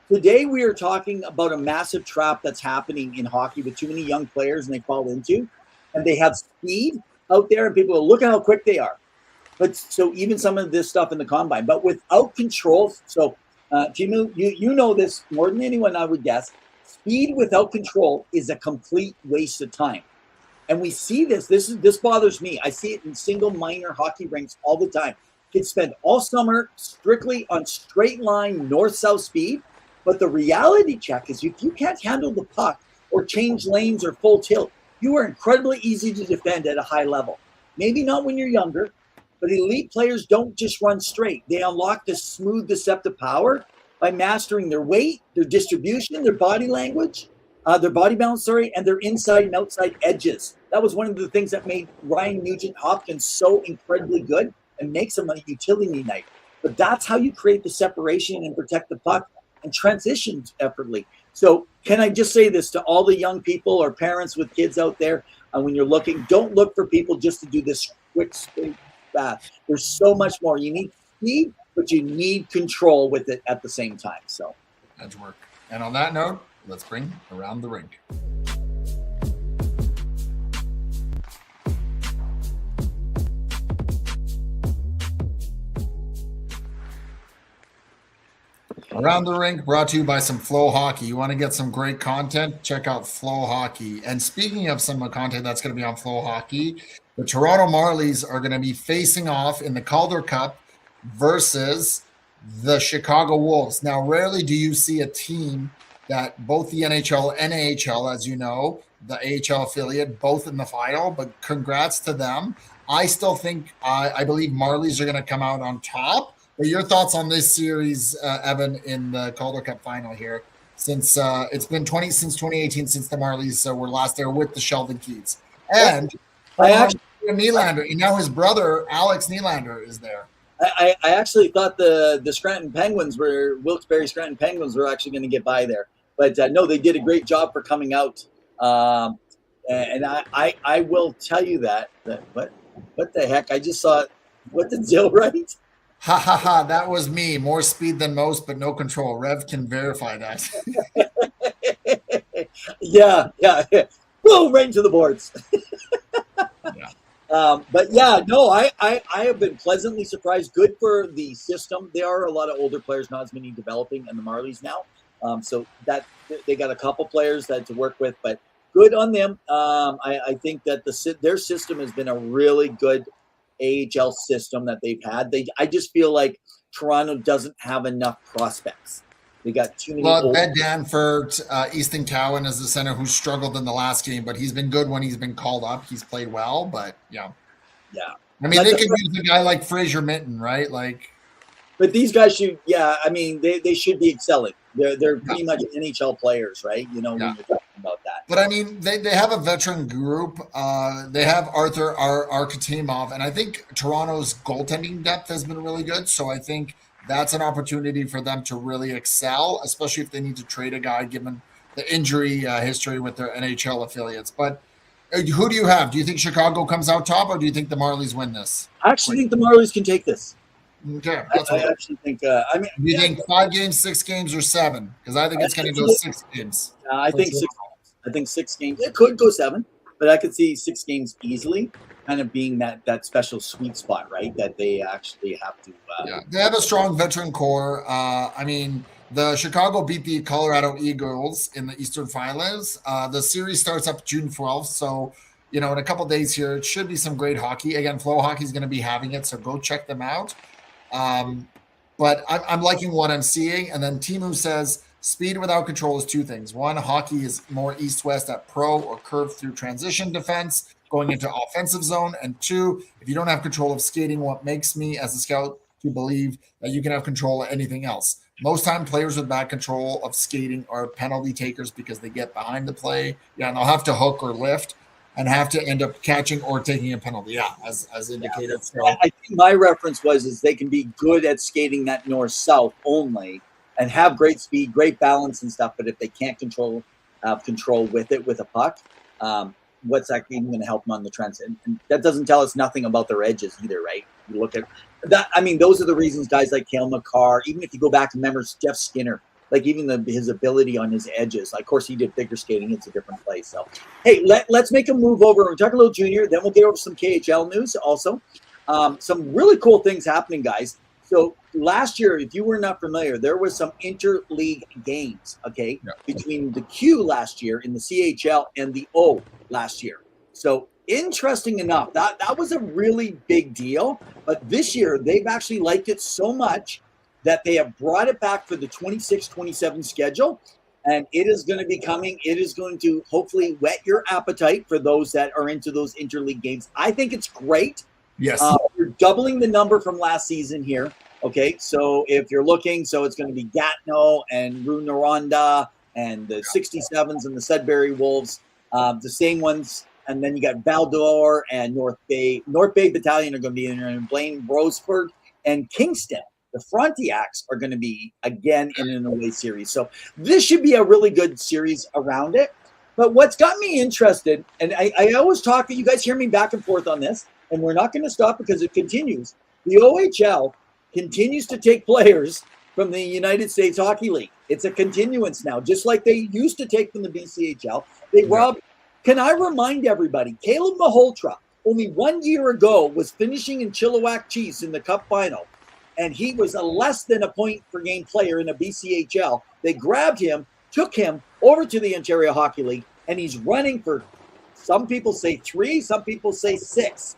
Today we are talking about a massive trap that's happening in hockey with too many young players and they fall into, and they have speed out there and people go, look at how quick they are. But so even some of this stuff in the combine, but without control. So Timu, you know this more than anyone, I would guess. Speed without control is a complete waste of time. And we see this. This bothers me. I see it in single minor hockey rinks all the time. Kids spend all summer strictly on straight line north-south speed. But the reality check is if you can't handle the puck or change lanes or full tilt, you are incredibly easy to defend at a high level. Maybe not when you're younger, but elite players don't just run straight. They unlock this smooth, deceptive power by mastering their weight, their distribution, their body language, their body balance, and their inside and outside edges. That was one of the things that made Ryan Nugent-Hopkins so incredibly good and makes him a utility knight. But that's how you create the separation and protect the puck and transition effortlessly. So can I just say this to all the young people or parents with kids out there? When you're looking, don't look for people just to do this quick straight path. There's so much more. You need speed, but you need control with it at the same time. So edge work. And on that note, let's bring Around the Rink. Around the Rink brought to you by some Flow Hockey. You want to get some great content? Check out Flow Hockey. And speaking of some content that's going to be on Flow Hockey, the Toronto Marlies are going to be facing off in the Calder Cup versus the Chicago Wolves. Now, rarely do you see a team that both the NHL and AHL, as you know, the AHL affiliate, both in the final, but congrats to them. I still think, I believe Marlies are going to come out on top. But your thoughts on this series, Evan, in the Calder Cup final here, since it's been since 2018 since the Marlies were last there with the Sheldon Keats. And Nylander, and now his brother, Alex Nylander, is there. I actually thought the Scranton Penguins Wilkes-Barre Scranton Penguins were actually going to get by there. But no, they did a great job for coming out. And I will tell you that what the heck? I just saw, what did Zill write? Ha ha ha, that was me. More speed than most, but no control. Rev can verify that. Yeah. Boom, right into the boards. Yeah. But yeah, no, I have been pleasantly surprised. Good for the system. There are a lot of older players, not as many developing in the Marlies now. So that they got a couple players that to work with, but good on them. I think that their system has been a really good AHL system that they've had. I just feel like Toronto doesn't have enough prospects. They got too many. Well, Ben Danforth, Easton Cowan is the center who struggled in the last game, but he's been good when he's been called up. He's played well, but yeah. I mean, they could use a guy like Fraser Minton, right? But these guys should, I mean, they should be excelling. They're pretty much NHL players, right? When you're talking about that. But I mean, they have a veteran group. They have Arthur Arkatimov, and I think Toronto's goaltending depth has been really good. So I think that's an opportunity for them to really excel, especially if they need to trade a guy given the injury history with their NHL affiliates. But who do you have? Do you think Chicago comes out top, or do you think the Marlies win this? I actually think the Marlies can take this. Okay, I actually think. Do you think 5 games, 6 games, or 7? Because I think it's going to go 6 games. I think 6. I think 6 games. It could go 7. but I could see 6 games easily kind of being that special sweet spot, right? That they actually have to. Yeah, they have a strong veteran core. I mean, the Chicago beat the Colorado Eagles in the Eastern Finals. The series starts up June 12th, so in a couple days here, it should be some great hockey. Again, Flow Hockey is going to be having it, so go check them out. But I'm liking what I'm seeing. And then Timu says speed without control is 2 things. One, hockey is more east-west at pro or curve through transition defense, going into offensive zone. And 2, if you don't have control of skating, what makes me as a scout to believe that you can have control of anything else. Most time players with bad control of skating are penalty takers because they get behind the play. Yeah, and they'll have to hook or lift and have to end up catching or taking a penalty. Yeah, as indicated. Yeah. So I think my reference is they can be good at skating that north-south only and have great speed, great balance and stuff. But if they can't have control with it with a puck, what's that even going to help them on the transit? And that doesn't tell us nothing about their edges either, right? You look at that. I mean, those are the reasons guys like Cale Makar, even if you go back and remember Jeff Skinner, like even his ability on his edges. Of course, he did figure skating. It's a different place. So, hey, let's make a move over. We'll talk a little junior. Then we'll get over some KHL news also. Some really cool things happening, guys. So last year, if you were not familiar, there was some interleague games, okay, between the Q last year in the CHL and the O last year. So interesting enough, that was a really big deal. But this year, they've actually liked it so much that they have brought it back for the 26-27 schedule. And it is going to be coming. It is going to hopefully whet your appetite for those that are into those interleague games. I think it's great. Yes. We're doubling the number from last season here. Okay, so if you're looking, so it's going to be Gatineau and Rwanda and the 67s and the Sudbury Wolves, the same ones. And then you got Val-d'Or and North Bay. North Bay Battalion are going to be in there, and Blaine, Roseburg, and Kingston. The Frontiacs are going to be, again, in an away series. So this should be a really good series around it. But what's got me interested, and I always talk, you guys hear me back and forth on this, and we're not going to stop because it continues. The OHL continues to take players from the United States Hockey League. It's a continuance now, just like they used to take from the BCHL. Can I remind everybody, Caleb Maholtra, only 1 year ago, was finishing in Chilliwack Chiefs in the Cup final, and he was a less than a point per game player in the BCHL. They grabbed him, took him over to the Ontario Hockey League, and he's running for, some people say 3, some people say 6.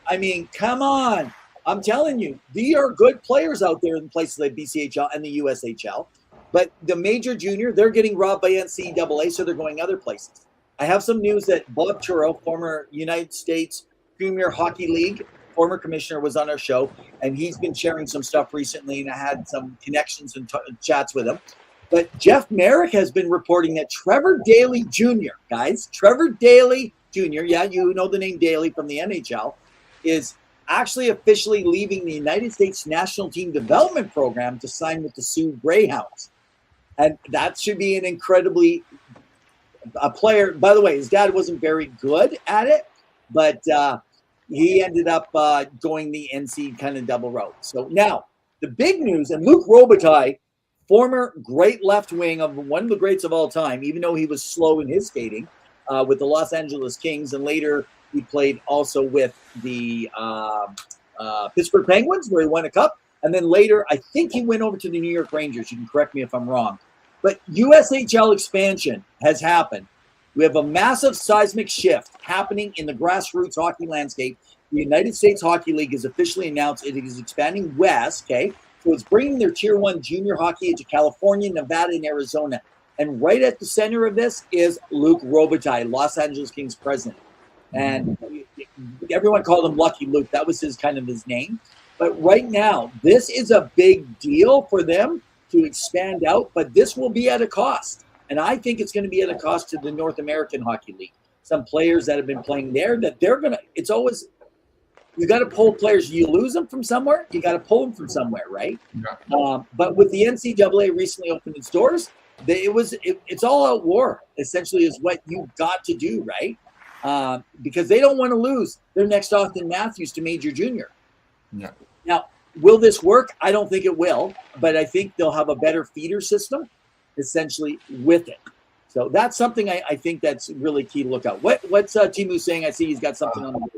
I mean, come on. I'm telling you, these are good players out there in places like BCHL and the USHL. But the major junior, they're getting robbed by NCAA, so they're going other places. I have some news that Bob Turo, former United States Premier Hockey League, former commissioner, was on our show, and he's been sharing some stuff recently, and I had some connections and chats with him. But Jeff Merrick has been reporting that Trevor Daley Jr., guys, Trevor Daley Jr., yeah, you know the name Daley from the NHL, is actually officially leaving the United States National Team Development Program to sign with the Sioux Greyhounds. And that should be an incredibly a player. By the way, his dad wasn't very good at it, but he ended up going the NC kind of double route. So now the big news, and Luc Robitaille, former great left wing of one of the greats of all time, even though he was slow in his skating with the Los Angeles Kings, and later he played also with the Pittsburgh Penguins, where he won a cup. And then later, I think he went over to the New York Rangers. You can correct me if I'm wrong. But USHL expansion has happened. We have a massive seismic shift happening in the grassroots hockey landscape. The United States Hockey League has officially announced it is expanding west, okay? So it's bringing their Tier 1 junior hockey into California, Nevada, and Arizona. And right at the center of this is Luc Robitaille, Los Angeles Kings president. And everyone called him Lucky Luke. That was his name. But right now, this is a big deal for them to expand out, but this will be at a cost. And I think it's going to be at a cost to the North American Hockey League. Some players that have been playing there, that they're going to, it's always, you got to pull players. You lose them from somewhere, you got to pull them from somewhere, right? Yeah. But with the NCAA recently opened its doors, it's all out war, essentially, is what you got to do, right? Because they don't want to lose their next Austin Matthews to Major Junior. Yeah. Now, will this work? I don't think it will, but I think they'll have a better feeder system, essentially, with it. So that's something I think that's really key to look at. What's Timu saying? I see he's got something on the board.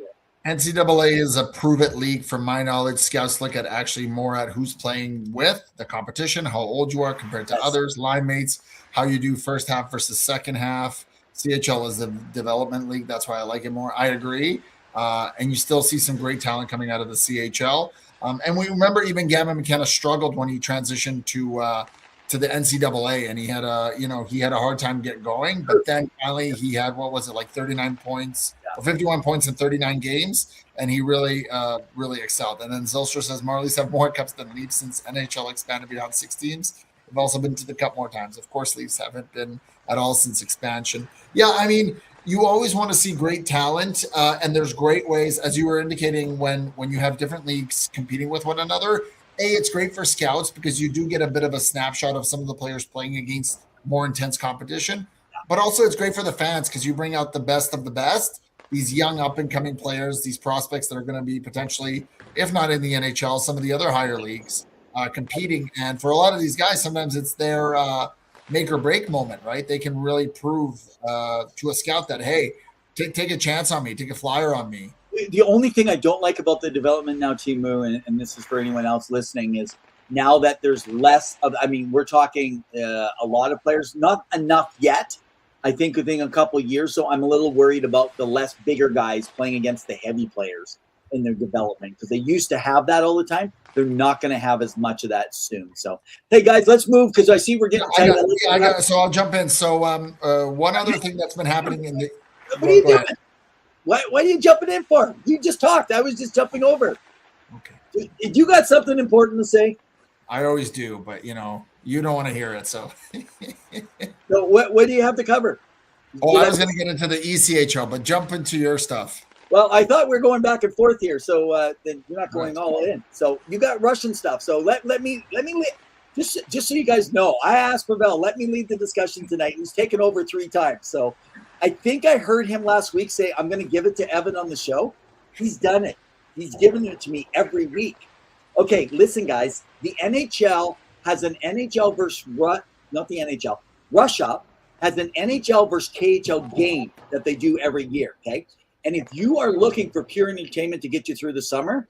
NCAA is a prove-it league from my knowledge. Scouts look at actually more at who's playing with, the competition, how old you are compared to others, line mates, how you do first half versus second half. CHL is a development league. That's why I like it more. I agree. And you still see some great talent coming out of the CHL. And we remember even Gavin McKenna struggled when he transitioned to the NCAA, and he had a hard time getting going. But then finally he had, what was it, like 39 points or 51 points in 39 games, and he really excelled. And then Zylstra says Marlies have more cups than Leafs since NHL expanded beyond 6 teams. They've also been to the cup more times. Of course, Leafs haven't been at all since expansion. Yeah, I mean, you always want to see great talent, and there's great ways, as you were indicating, when you have different leagues competing with one another. It's great for scouts because you do get a bit of a snapshot of some of the players playing against more intense competition. But also it's great for the fans because you bring out the best of the best, these young up-and-coming players, these prospects that are going to be potentially, if not in the NHL, some of the other higher leagues competing. And for a lot of these guys, sometimes it's their make or break moment, right? They can really prove to a scout that, hey, take a chance on me, take a flyer on me. The only thing I don't like about the development now, Timu, and this is for anyone else listening, is now that there's less of, I mean, we're talking a lot of players, not enough yet. I think within a couple of years, so I'm a little worried about the less bigger guys playing against the heavy players in their development because they used to have that all the time. They're not going to have as much of that soon. So, hey guys, let's move because I see we're getting tight. So I'll jump in. So one other thing that's been happening in the – What are you doing? What are you jumping in for? You just talked. I was just jumping over. Okay. You got something important to say? I always do, but you don't want to hear it. So, so what do you have to cover? I was going to get into the ECHL, but jump into your stuff. Well, I thought we were going back and forth here, so then you're not going all in. So you got Russian stuff. So let me just so you guys know, I asked Pawel, let me lead the discussion tonight. He's taken over 3 times, so. I think I heard him last week say, I'm going to give it to Evan on the show. He's done it. He's given it to me every week. Okay, listen, guys. The NHL has an NHL versus Russia has an NHL versus KHL game that they do every year, okay? And if you are looking for pure entertainment to get you through the summer,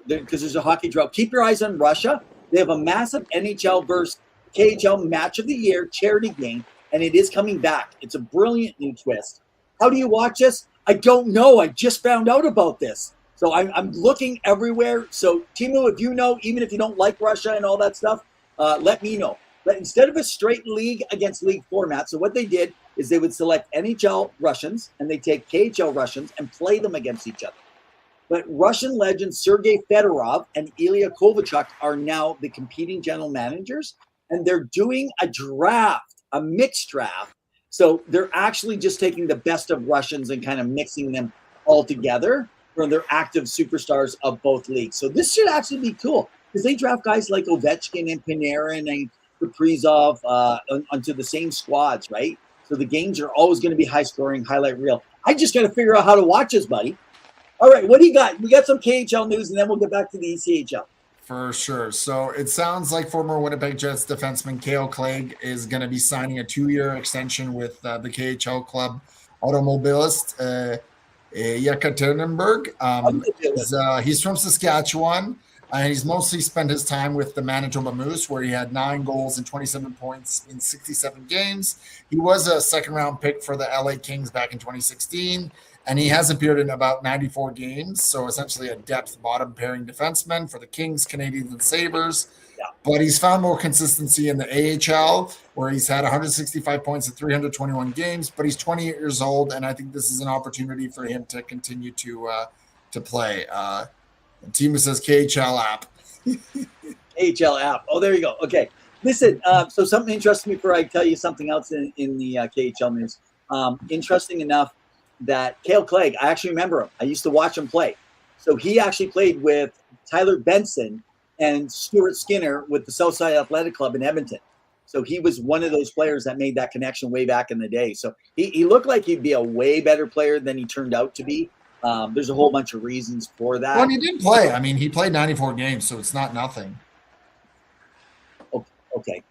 because there's a hockey drought, keep your eyes on Russia. They have a massive NHL versus KHL match of the year charity game. And it is coming back. It's a brilliant new twist. How do you watch this? I don't know. I just found out about this. So I'm looking everywhere. So, Timu, if you know, even if you don't like Russia and all that stuff, let me know. But instead of a straight league against league format, so what they did is they would select NHL Russians and they take KHL Russians and play them against each other. But Russian legends Sergei Fedorov and Ilya Kovalchuk are now the competing general managers, and they're doing a draft. A mixed draft. So they're actually just taking the best of Russians and kind of mixing them all together from their active superstars of both leagues. So this should actually be cool because they draft guys like Ovechkin and Panarin and Kaprizov onto the same squads, right? So the games are always going to be high scoring, highlight reel. I just got to figure out how to watch this, buddy. All right, what do you got? We got some KHL news and then we'll get back to the ECHL. For sure. So it sounds like former Winnipeg Jets defenseman Kale Clegg is going to be signing a 2-year extension with the KHL club Automobilist Yekaterinburg. He's from Saskatchewan, and he's mostly spent his time with the Manitoba Moose, where he had 9 goals and 27 points in 67 games. He was a second-round pick for the LA Kings back in 2016. And he has appeared in about 94 games, so essentially a depth bottom pairing defenseman for the Kings, Canadiens, and Sabres. Yeah. But he's found more consistency in the AHL, where he's had 165 points in 321 games. But he's 28 years old, and I think this is an opportunity for him to continue to play. Timu says KHL app. KHL app. Oh, there you go. Okay. Listen, so something interesting before I tell you something else in the KHL news. Interesting enough, that Kale Clegg, I actually remember him. I used to watch him play. So he actually played with Tyler Benson and Stuart Skinner with the Southside Athletic Club in Edmonton. So he was one of those players that made that connection way back in the day. So he looked like he'd be a way better player than he turned out to be. There's a whole bunch of reasons for that. Well, he did play. I mean, he played 94 games, so it's not nothing. Okay.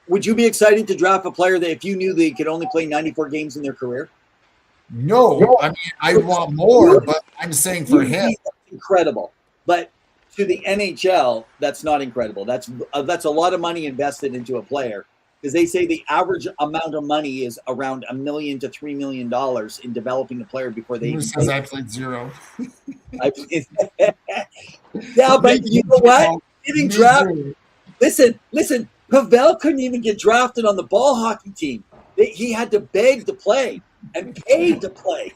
Would you be excited to draft a player that if you knew they could only play 94 games in their career? No, I mean, I want more, but I'm saying for him. That's incredible. But to the NHL, that's not incredible. That's a lot of money invested into a player, because they say the average amount of money is around $1 million to $3 million in developing a player before they. Who says I played zero? Yeah, but you know what? Getting drafted. Listen. Pawel couldn't even get drafted on the ball hockey team. He had to beg to play and paid to play.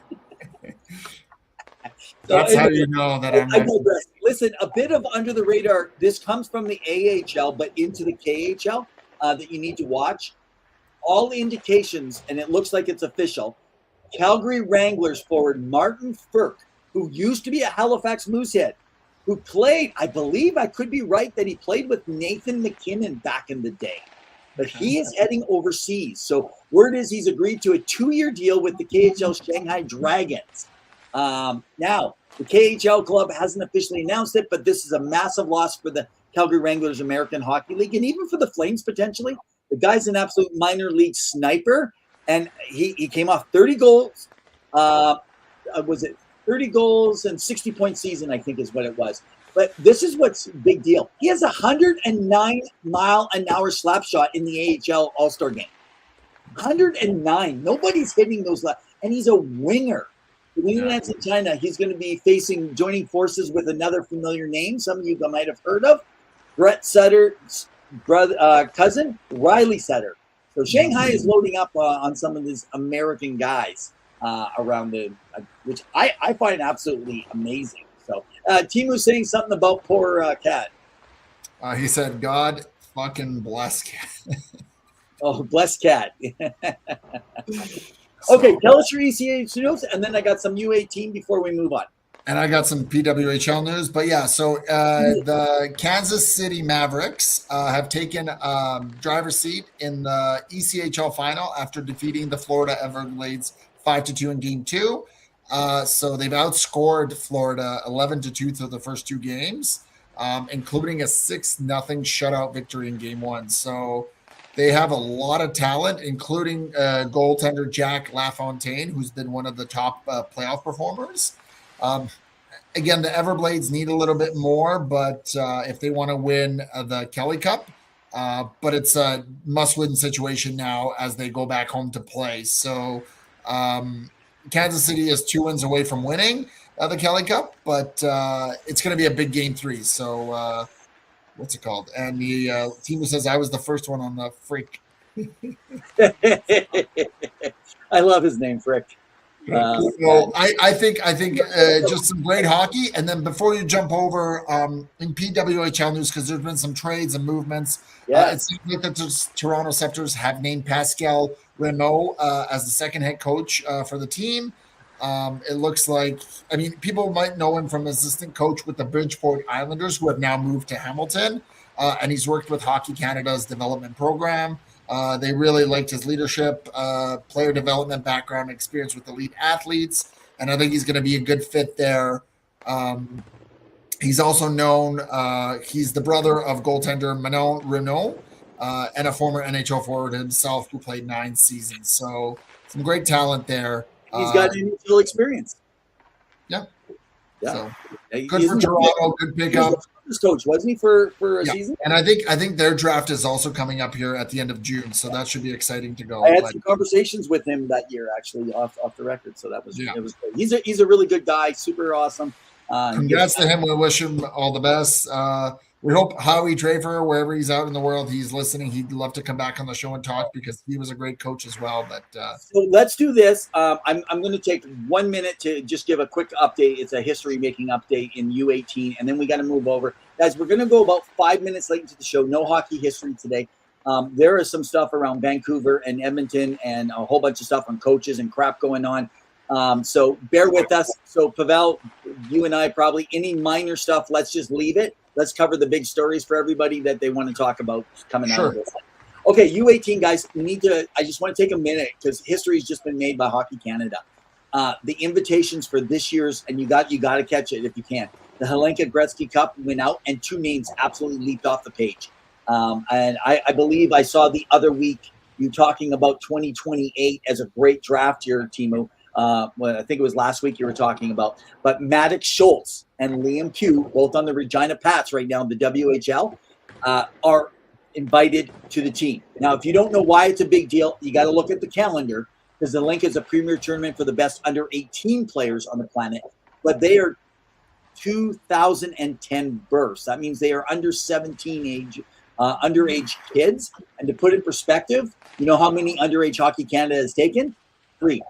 That's how you know that I'm. Listen, a bit of under the radar. This comes from the AHL, but into the KHL that you need to watch. All indications, and it looks like it's official. Calgary Wranglers forward Martin Frk, who used to be a Halifax Moosehead, who played, I believe I could be right, that he played with Nathan McKinnon back in the day. But he is heading overseas. So word is he's agreed to a 2-year deal with the KHL Shanghai Dragons. Now, the KHL club hasn't officially announced it, but this is a massive loss for the Calgary Wranglers American Hockey League, and even for the Flames potentially. The guy's an absolute minor league sniper, and he came off 30 goals. Was it 30 goals and 60-point season, I think is what it was. But this is what's big deal. He has a 109-mile-an-hour slap shot in the AHL All-Star game. 109. Nobody's hitting those. And he's a winger. When he lands in China, he's going to be joining forces with another familiar name. Some of you might have heard of. Brett Sutter's cousin, Riley Sutter. So Shanghai is loading up on some of these American guys. Around which I find absolutely amazing. So Timu's saying something about poor Cat. He said, God fucking bless Cat. Oh, bless Cat. Okay, tell us your ECH news, and then I got some U18 before we move on. And I got some PWHL news. But yeah, so the Kansas City Mavericks have taken driver's seat in the ECHL final after defeating the Florida Everblades 5-2 in game 2. So they've outscored Florida 11-2 through the first 2 games, including a 6-0 shutout victory in game 1. So they have a lot of talent, including goaltender Jack LaFontaine, who's been one of the top playoff performers. Again, the Everblades need a little bit more, but if they want to win the Kelly Cup, but it's a must-win situation now as they go back home to play. So Kansas City is 2 wins away from winning the Kelly Cup, but it's going to be a big game 3. So what's it called? And the team says I was the first one on the Freak. I love his name, Frick. So I think just some great hockey. And then before you jump over in PWHL news, because there's been some trades and movements. It seems like the Toronto Scepters have named Pascal Renault as the second head coach for the team. It looks like, I mean, people might know him from assistant coach with the Bridgeport Islanders, who have now moved to Hamilton. And he's worked with Hockey Canada's development program. They really liked his leadership, player development background, experience with elite athletes, and I think he's going to be a good fit there. He's also known, he's the brother of goaltender Manon Renault, and a former NHL forward himself who played 9 seasons. So some great talent there. He's got NHL experience. Yeah. So, good for Toronto, good pickup. Coach, wasn't he for a season? And I think their draft is also coming up here at the end of June, so that should be exciting to go. I had some conversations with him that year, actually, off the record. So that was it was great. He's a really good guy, super awesome. Congrats to him. We wish him all the best. We hope Howie Draper, wherever he's out in the world, he's listening. He'd love to come back on the show and talk because he was a great coach as well. But so let's do this. I'm going to take 1 minute to just give a quick update. It's a history-making update in U18, and then we got to move over. Guys, we're going to go about 5 minutes late into the show. No hockey history today. There is some stuff around Vancouver and Edmonton and a whole bunch of stuff on coaches and crap going on. So bear with us. So Pawel, you and I probably, any minor stuff, let's just leave it. Let's cover the big stories for everybody that they want to talk about coming out of this. Okay, U18 guys, I just want to take a minute because history has just been made by Hockey Canada. The invitations for this year's, and you got to catch it if you can. The Helenka Gretzky Cup went out and 2 names absolutely leaped off the page. And I believe I saw the other week you talking about 2028 as a great draft year, Timo. Well, I think it was last week you were talking about. But Maddox Schultz and Liam Pugh, both on the Regina Pats right now in the WHL, are invited to the team. Now, if you don't know why it's a big deal, you got to look at the calendar because the link is a premier tournament for the best under 18 players on the planet. But they are 2010 births. That means they are under 17 age, underage kids. And to put in perspective, you know how many underage Hockey Canada has taken? 3.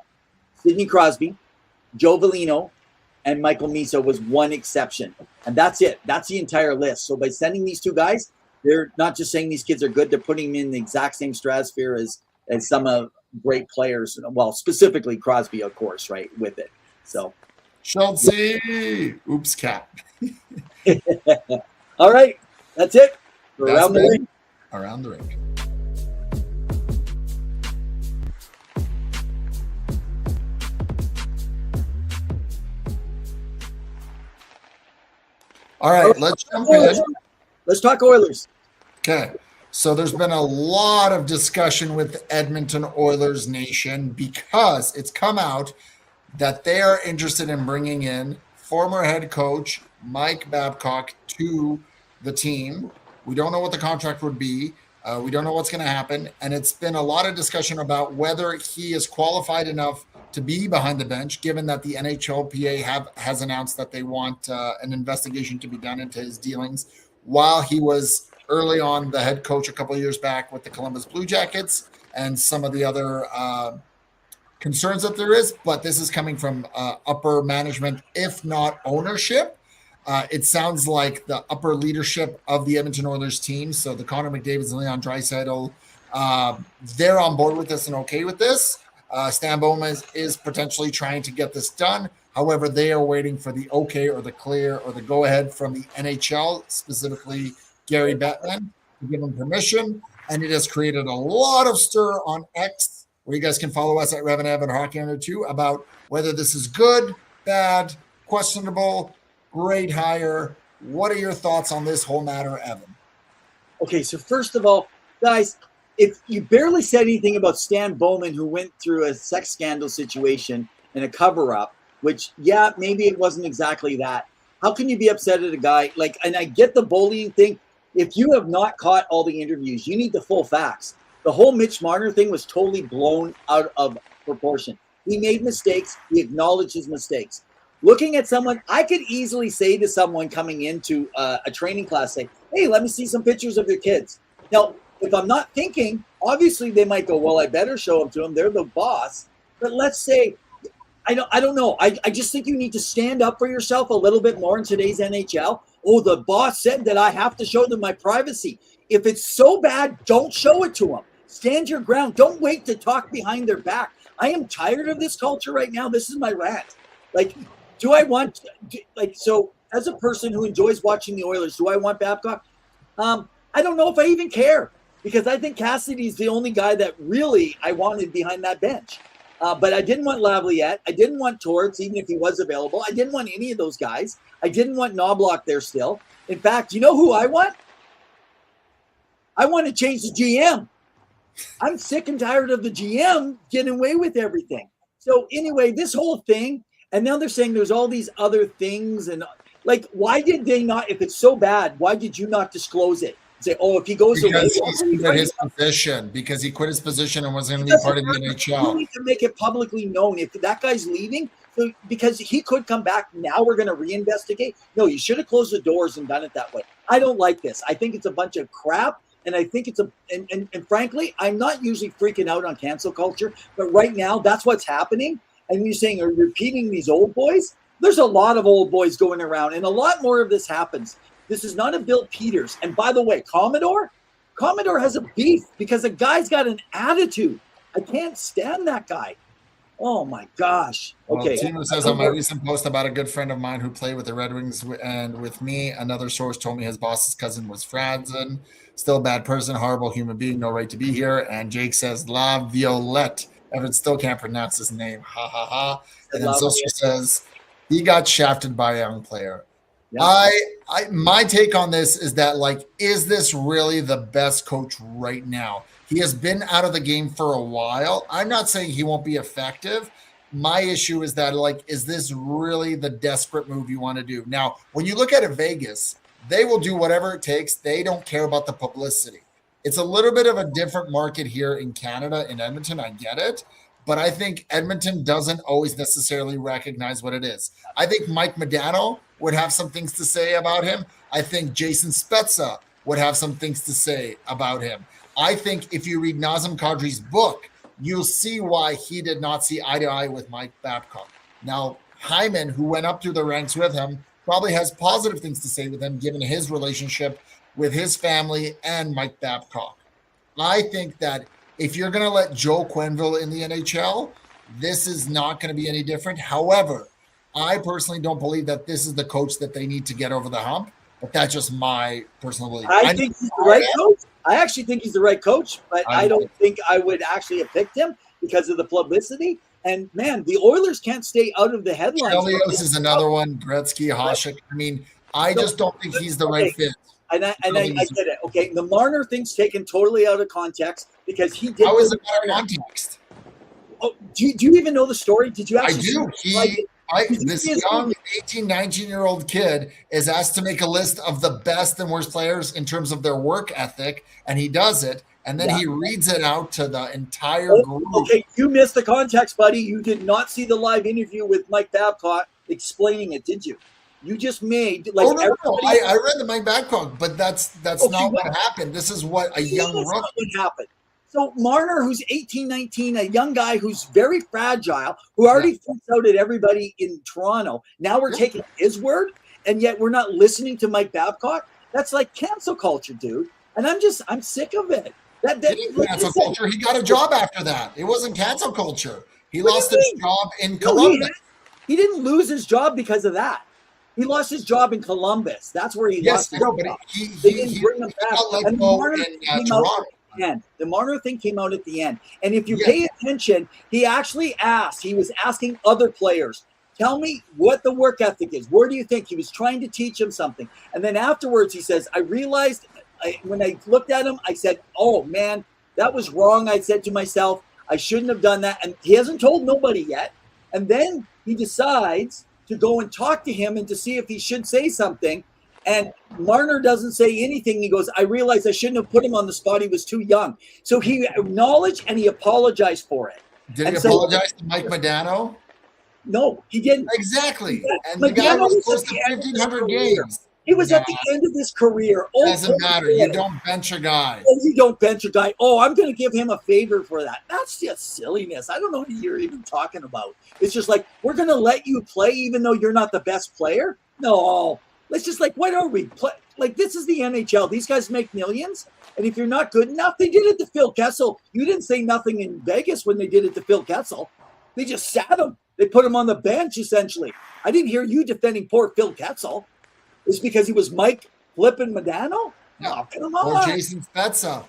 Sidney Crosby, Joe Velino, and Michael Misa was one exception. And that's it. That's the entire list. So by sending these 2 guys, they're not just saying these kids are good, they're putting them in the exact same stratosphere as some of great players. Well, specifically Crosby, of course, right, with it. So Schultz, oops, cap. All right, that's it. Around the ring. Around the ring. All right, let's jump in. Let's talk Oilers. Okay, so there's been a lot of discussion with Edmonton Oilers Nation because it's come out that they are interested in bringing in former head coach Mike Babcock to the team. We don't know what the contract would be. We don't know what's going to happen. And it's been a lot of discussion about whether he is qualified enough to be behind the bench, given that the NHLPA has announced that they want an investigation to be done into his dealings while he was early on the head coach a couple of years back with the Columbus Blue Jackets and some of the other concerns that there is. But this is coming from upper management, if not ownership. It sounds like the upper leadership of the Edmonton Oilers team, so the Connor McDavids and Leon Draisaitl, they're on board with this and okay with this. Stan Bowman is potentially trying to get this done. However, they are waiting for the okay or the clear or the go-ahead from the NHL, specifically Gary Bettman, to give them permission. And it has created a lot of stir on X, where you guys can follow us at Rev and Ev and Hockey Under 2, about whether this is good, bad, questionable, great hire. What are your thoughts on this whole matter, Evan? Okay, so first of all, guys, if you barely said anything about Stan Bowman, who went through a sex scandal situation and a cover-up, which, yeah, maybe it wasn't exactly that. How can you be upset at a guy like, and I get the bullying thing. If you have not caught all the interviews, you need the full facts. The whole Mitch Marner thing was totally blown out of proportion. He made mistakes. He acknowledged his mistakes. Looking at someone, I could easily say to someone coming into a training class, say, hey, let me see some pictures of your kids. Now, if I'm not thinking, obviously they might go, well, I better show them to them. They're the boss. But let's say, I don't know. I just think you need to stand up for yourself a little bit more in today's NHL. Oh, the boss said that I have to show them my privacy. If it's so bad, don't show it to them. Stand your ground. Don't wait to talk behind their back. I am tired of this culture right now. This is my rant. Like, do I want, like, so as a person who enjoys watching the Oilers, do I want Babcock? I don't know if I even care, because I think Cassidy's the only guy that really I wanted behind that bench. But I didn't want Lavaliette. I didn't want Torts, even if he was available. I didn't want any of those guys. I didn't want Knobloch there still. In fact, you know who I want? I want to change the GM. I'm sick and tired of the GM getting away with everything. So anyway, this whole thing, and now they're saying there's all these other things. And like, why did they not, if it's so bad, why did you not disclose it? Say, oh, if he goes away, he quit his position, because he quit his position and was going to be part of the NHL. You need to make it publicly known if that guy's leaving, so, because he could come back. Now we're going to reinvestigate. No, you should have closed the doors and done it that way. I don't like this. I think it's a bunch of crap, and I think it's and frankly, I'm not usually freaking out on cancel culture, but right now that's what's happening. And you're saying, are you repeating these old boys? There's a lot of old boys going around, and a lot more of this happens. This is not a Bill Peters. And by the way, Commodore has a beef because the guy's got an attitude. I can't stand that guy. Oh, my gosh. Okay. Well, Timo says on my recent post about a good friend of mine who played with the Red Wings and with me, another source told me his boss's cousin was Franzen. Still a bad person, horrible human being, no right to be here. And Jake says, La Violette. Evan still can't pronounce his name. Ha, ha, ha. And then Silster says, he got shafted by a young player. Yeah. My take on this is that, like, is this really the best coach right now? He has been out of the game for a while. I'm not saying he won't be effective. My issue is that, like, is this really the desperate move you want to do? Now, when you look at it, Vegas, they will do whatever it takes. They don't care about the publicity. It's a little bit of a different market here in Canada, in Edmonton. I get it. But I think Edmonton doesn't always necessarily recognize what it is. I think Mike Modano would have some things to say about him. I think Jason Spezza would have some things to say about him. I think if you read Nazem Kadri's book, you'll see why he did not see eye to eye with Mike Babcock. Now, Hyman, who went up through the ranks with him, probably has positive things to say with him, given his relationship with his family and Mike Babcock. I think that if you're going to let Joe Quenneville in the NHL, this is not going to be any different. However, I personally don't believe that this is the coach that they need to get over the hump, but that's just my personal belief. I think he's the right coach. I actually think he's the right coach, but I don't think I would actually have picked him because of the publicity. And, man, the Oilers can't stay out of the headlines. Chelios is another one, Gretzky, Hasek. I mean, I just don't think he's the right fit. And I get it. Okay, the Marner thing's taken totally out of context because he did. How is it out of context? Oh, do you even know the story? Did you actually? I do. This young 18, 19-year-old kid is asked to make a list of the best and worst players in terms of their work ethic, and he does it, and then he reads it out to the entire group. Okay, you missed the context, buddy. You did not see the live interview with Mike Babcock explaining it, did you? You just made like. Oh no! I read the Mike Babcock, but that's not what happened. This is what a young rookie. What happened? So Marner, who's 18, 19, a young guy who's very fragile, who already freaks out at everybody in Toronto. Now we're taking his word, and yet we're not listening to Mike Babcock. That's like cancel culture, dude. And I'm sick of it. Cancel culture. He got a job after that. It wasn't cancel culture. He lost his job in Columbus. He didn't lose his job because of that. He lost his job in Columbus. That's where he lost his job. They didn't bring him back. And the Marner thing came out at the end. And if you pay attention, he actually asked, he was asking other players, tell me what the work ethic is. Where do you think? He was trying to teach him something. And then afterwards, he says, I realized when I looked at him, I said, oh, man, that was wrong. I said to myself, I shouldn't have done that. And he hasn't told nobody yet. And then he decides to go and talk to him and to see if he should say something. And Marner doesn't say anything. He goes, I realized I shouldn't have put him on the spot. He was too young. So he acknowledged and he apologized for it. Did he apologize to Mike Modano? No, he didn't. Exactly. And the guy was close to 1,500 games. He was at the end of his career. Doesn't matter. You don't bench a guy. You don't bench a guy. Oh, I'm going to give him a favor for that. That's just silliness. I don't know what you're even talking about. It's just like, we're going to let you play even though you're not the best player? No. Let's just like, what are we? Like, this is the NHL. These guys make millions. And if you're not good enough, they did it to Phil Kessel. You didn't say nothing in Vegas when they did it to Phil Kessel. They just sat him. They put him on the bench, essentially. I didn't hear you defending poor Phil Kessel. It's because he was Mike flipping Modano? No, come on. Or Jason Spezza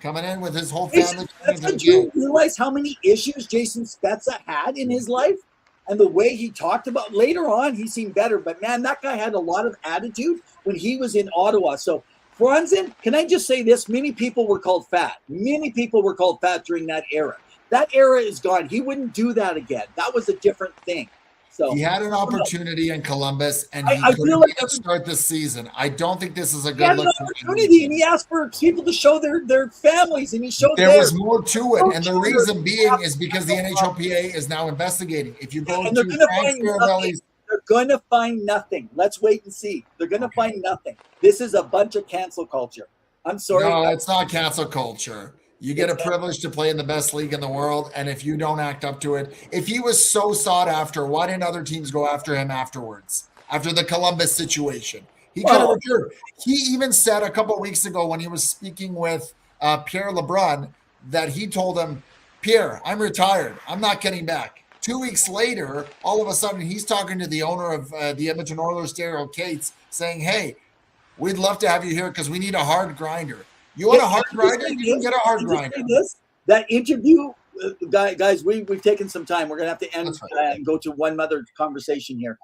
coming in with his whole family. Did you realize how many issues Jason Spezza had in his life? And the way he talked about later on, he seemed better. But, man, that guy had a lot of attitude when he was in Ottawa. So, Franzen, can I just say this? Many people were called fat. Many people were called fat during that era. That era is gone. He wouldn't do that again. That was a different thing. So he had an opportunity in Columbus, and he couldn't start this season. I don't think this is a good look for him. And he asked for people to show their families, and he showed there was more to it. And the reason being is because the NHLPA is now investigating. If you go to Frank Farivelli's, they're going to find nothing. Let's wait and see. They're going to find nothing. This is a bunch of cancel culture. I'm sorry. No, it's not cancel culture. You get a privilege to play in the best league in the world, and if you don't act up to it, if he was so sought after, why didn't other teams go after him afterwards? After the Columbus situation, he could have returned. He even said a couple of weeks ago when he was speaking with Pierre LeBrun that he told him, "Pierre, I'm retired. I'm not getting back." 2 weeks later, all of a sudden, he's talking to the owner of the Edmonton Oilers, Daryl Cates, saying, "Hey, we'd love to have you here because we need a hard grinder." You want a hard grinder? You can get a hard grinder. That interview, guys, we've taken some time. We're going to have to end and go to one other conversation here.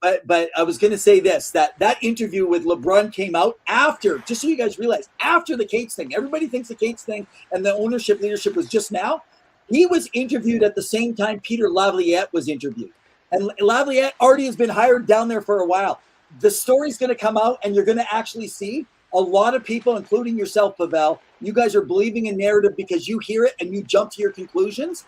But I was going to say this, that interview with LeBron came out after, just so you guys realize, after the Cates thing. Everybody thinks the Cates thing and the ownership leadership was just now. He was interviewed at the same time Peter Laviolette was interviewed. And Laviolette already has been hired down there for a while. The story's going to come out, and you're going to actually see a lot of people, including yourself, Pawel, you guys are believing a narrative because you hear it and you jump to your conclusions.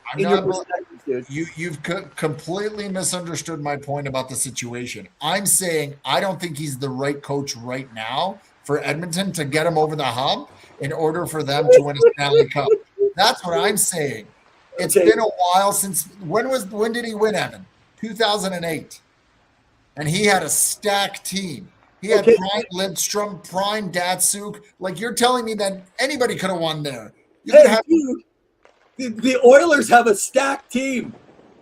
You've completely misunderstood my point about the situation. I'm saying I don't think he's the right coach right now for Edmonton to get him over the hump in order for them to win a Stanley Cup. That's what I'm saying. It's been a while since when did he win, Evan? 2008. And he had a stacked team. He had Prime Lidstrom, Prime Datsuk. Like, you're telling me that anybody could have won there. The Oilers have a stacked team.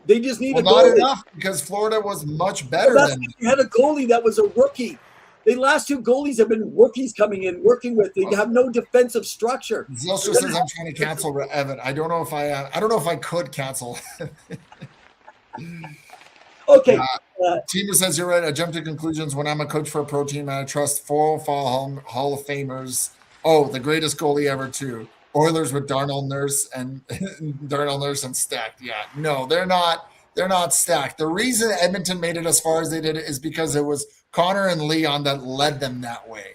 They just need a goalie. Not enough, because Florida was much better than them. They had a goalie that was a rookie. The last two goalies have been rookies coming in, working with. They have no defensive structure. Zilstra says I'm trying to cancel Evan. I don't know if I could cancel. Okay. Tina says you're right. I jump to conclusions when I'm a coach for a pro team and I trust 4 Hall of Famers. Oh, the greatest goalie ever too. Oilers with Darnell Nurse and stacked. Yeah, no, they're not stacked. The reason Edmonton made it as far as they did it is because it was Connor and Leon that led them that way,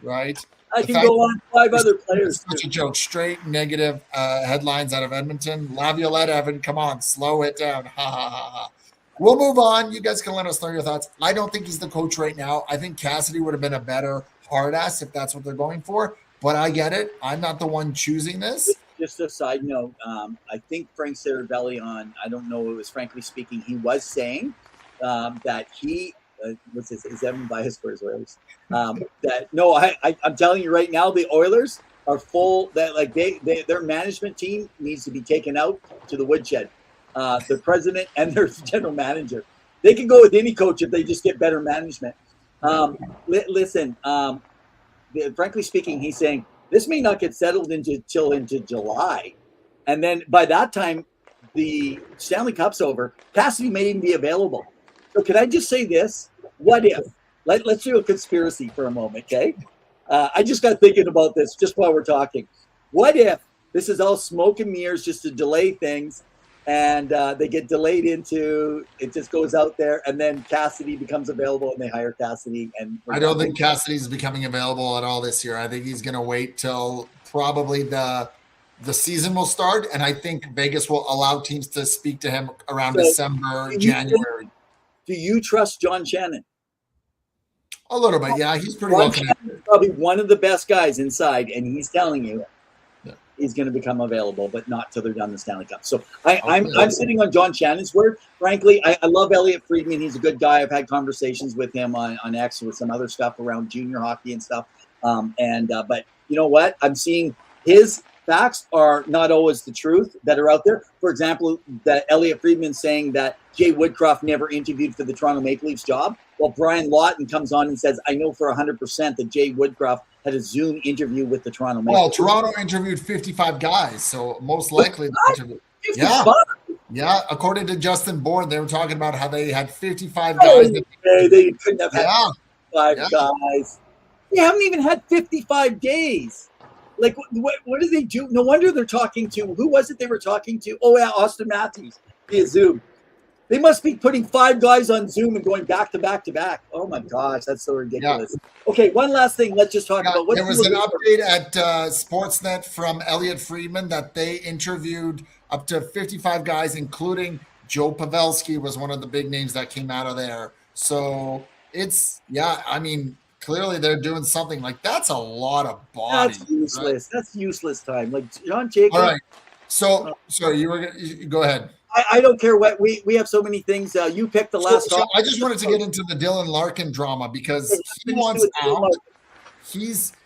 right? I can go on 5 other players. Such a joke. Straight negative headlines out of Edmonton. Laviolette, Evan, come on, slow it down. Ha ha ha ha. We'll move on. You guys can let us know your thoughts. I don't think he's the coach right now. I think Cassidy would have been a better hard ass if that's what they're going for. But I get it. I'm not the one choosing this. Just a side note. I think Frank Cervelli I don't know, it was Frankly Speaking, he was saying that he, is Evan biased for his Oilers? I'm telling you right now, the Oilers are full, that like their management team needs to be taken out to the woodshed. The president and their general manager. They can go with any coach if they just get better management. Listen, Frankly Speaking, he's saying this may not get settled into July. And then by that time, the Stanley Cup's over. Cassidy may even be available. So can I just say this? What if? Let's do a conspiracy for a moment, okay? I just got thinking about this just while we're talking. What if this is all smoke and mirrors just to delay things, and they get delayed into it, just goes out there, and then Cassidy becomes available and they hire Cassidy. And I don't think Cassidy's becoming available at all this year. I think he's going to wait till probably the season will start, and I think Vegas will allow teams to speak to him around December, January. Do you trust John Shannon? A little bit, yeah. He's pretty well connected. Probably one of the best guys inside, and he's telling you he's going to become available, but not till they're done the Stanley Cup. So I'm sitting on John Shannon's word. Frankly, I love Elliot Friedman. He's a good guy. I've had conversations with him on X with some other stuff around junior hockey and stuff. But you know what? I'm seeing his facts are not always the truth that are out there. For example, that Elliot Friedman saying that Jay Woodcroft never interviewed for the Toronto Maple Leafs job. Well, Brian Lawton comes on and says, I know for 100% that Jay Woodcroft had a Zoom interview with the Toronto Maple Leafs. Well, Toronto interviewed 55 guys, so most likely the interview. Yeah. According to Justin Bourne, they were talking about how they had 55 guys. They couldn't have had 55 guys. They haven't even had 55 days. Like, what do they do? No wonder they're talking to, who was it they were talking to? Oh, yeah, Austin Matthews via Zoom. They must be putting 5 guys on Zoom and going back to back to back. Oh, my gosh, that's so ridiculous. Yeah. Okay, one last thing. Let's just talk about what there was an update at Sportsnet from Elliot Friedman that they interviewed up to 55 guys, including Joe Pavelski was one of the big names that came out of there. So clearly they're doing something. Like, that's a lot of bodies. That's useless. Right? That's useless time. Like, John Jacob. All right. So, sorry, you go ahead. I don't care what we have so many things. You picked the last. So I just wanted to get into the Dylan Larkin drama because he wants out.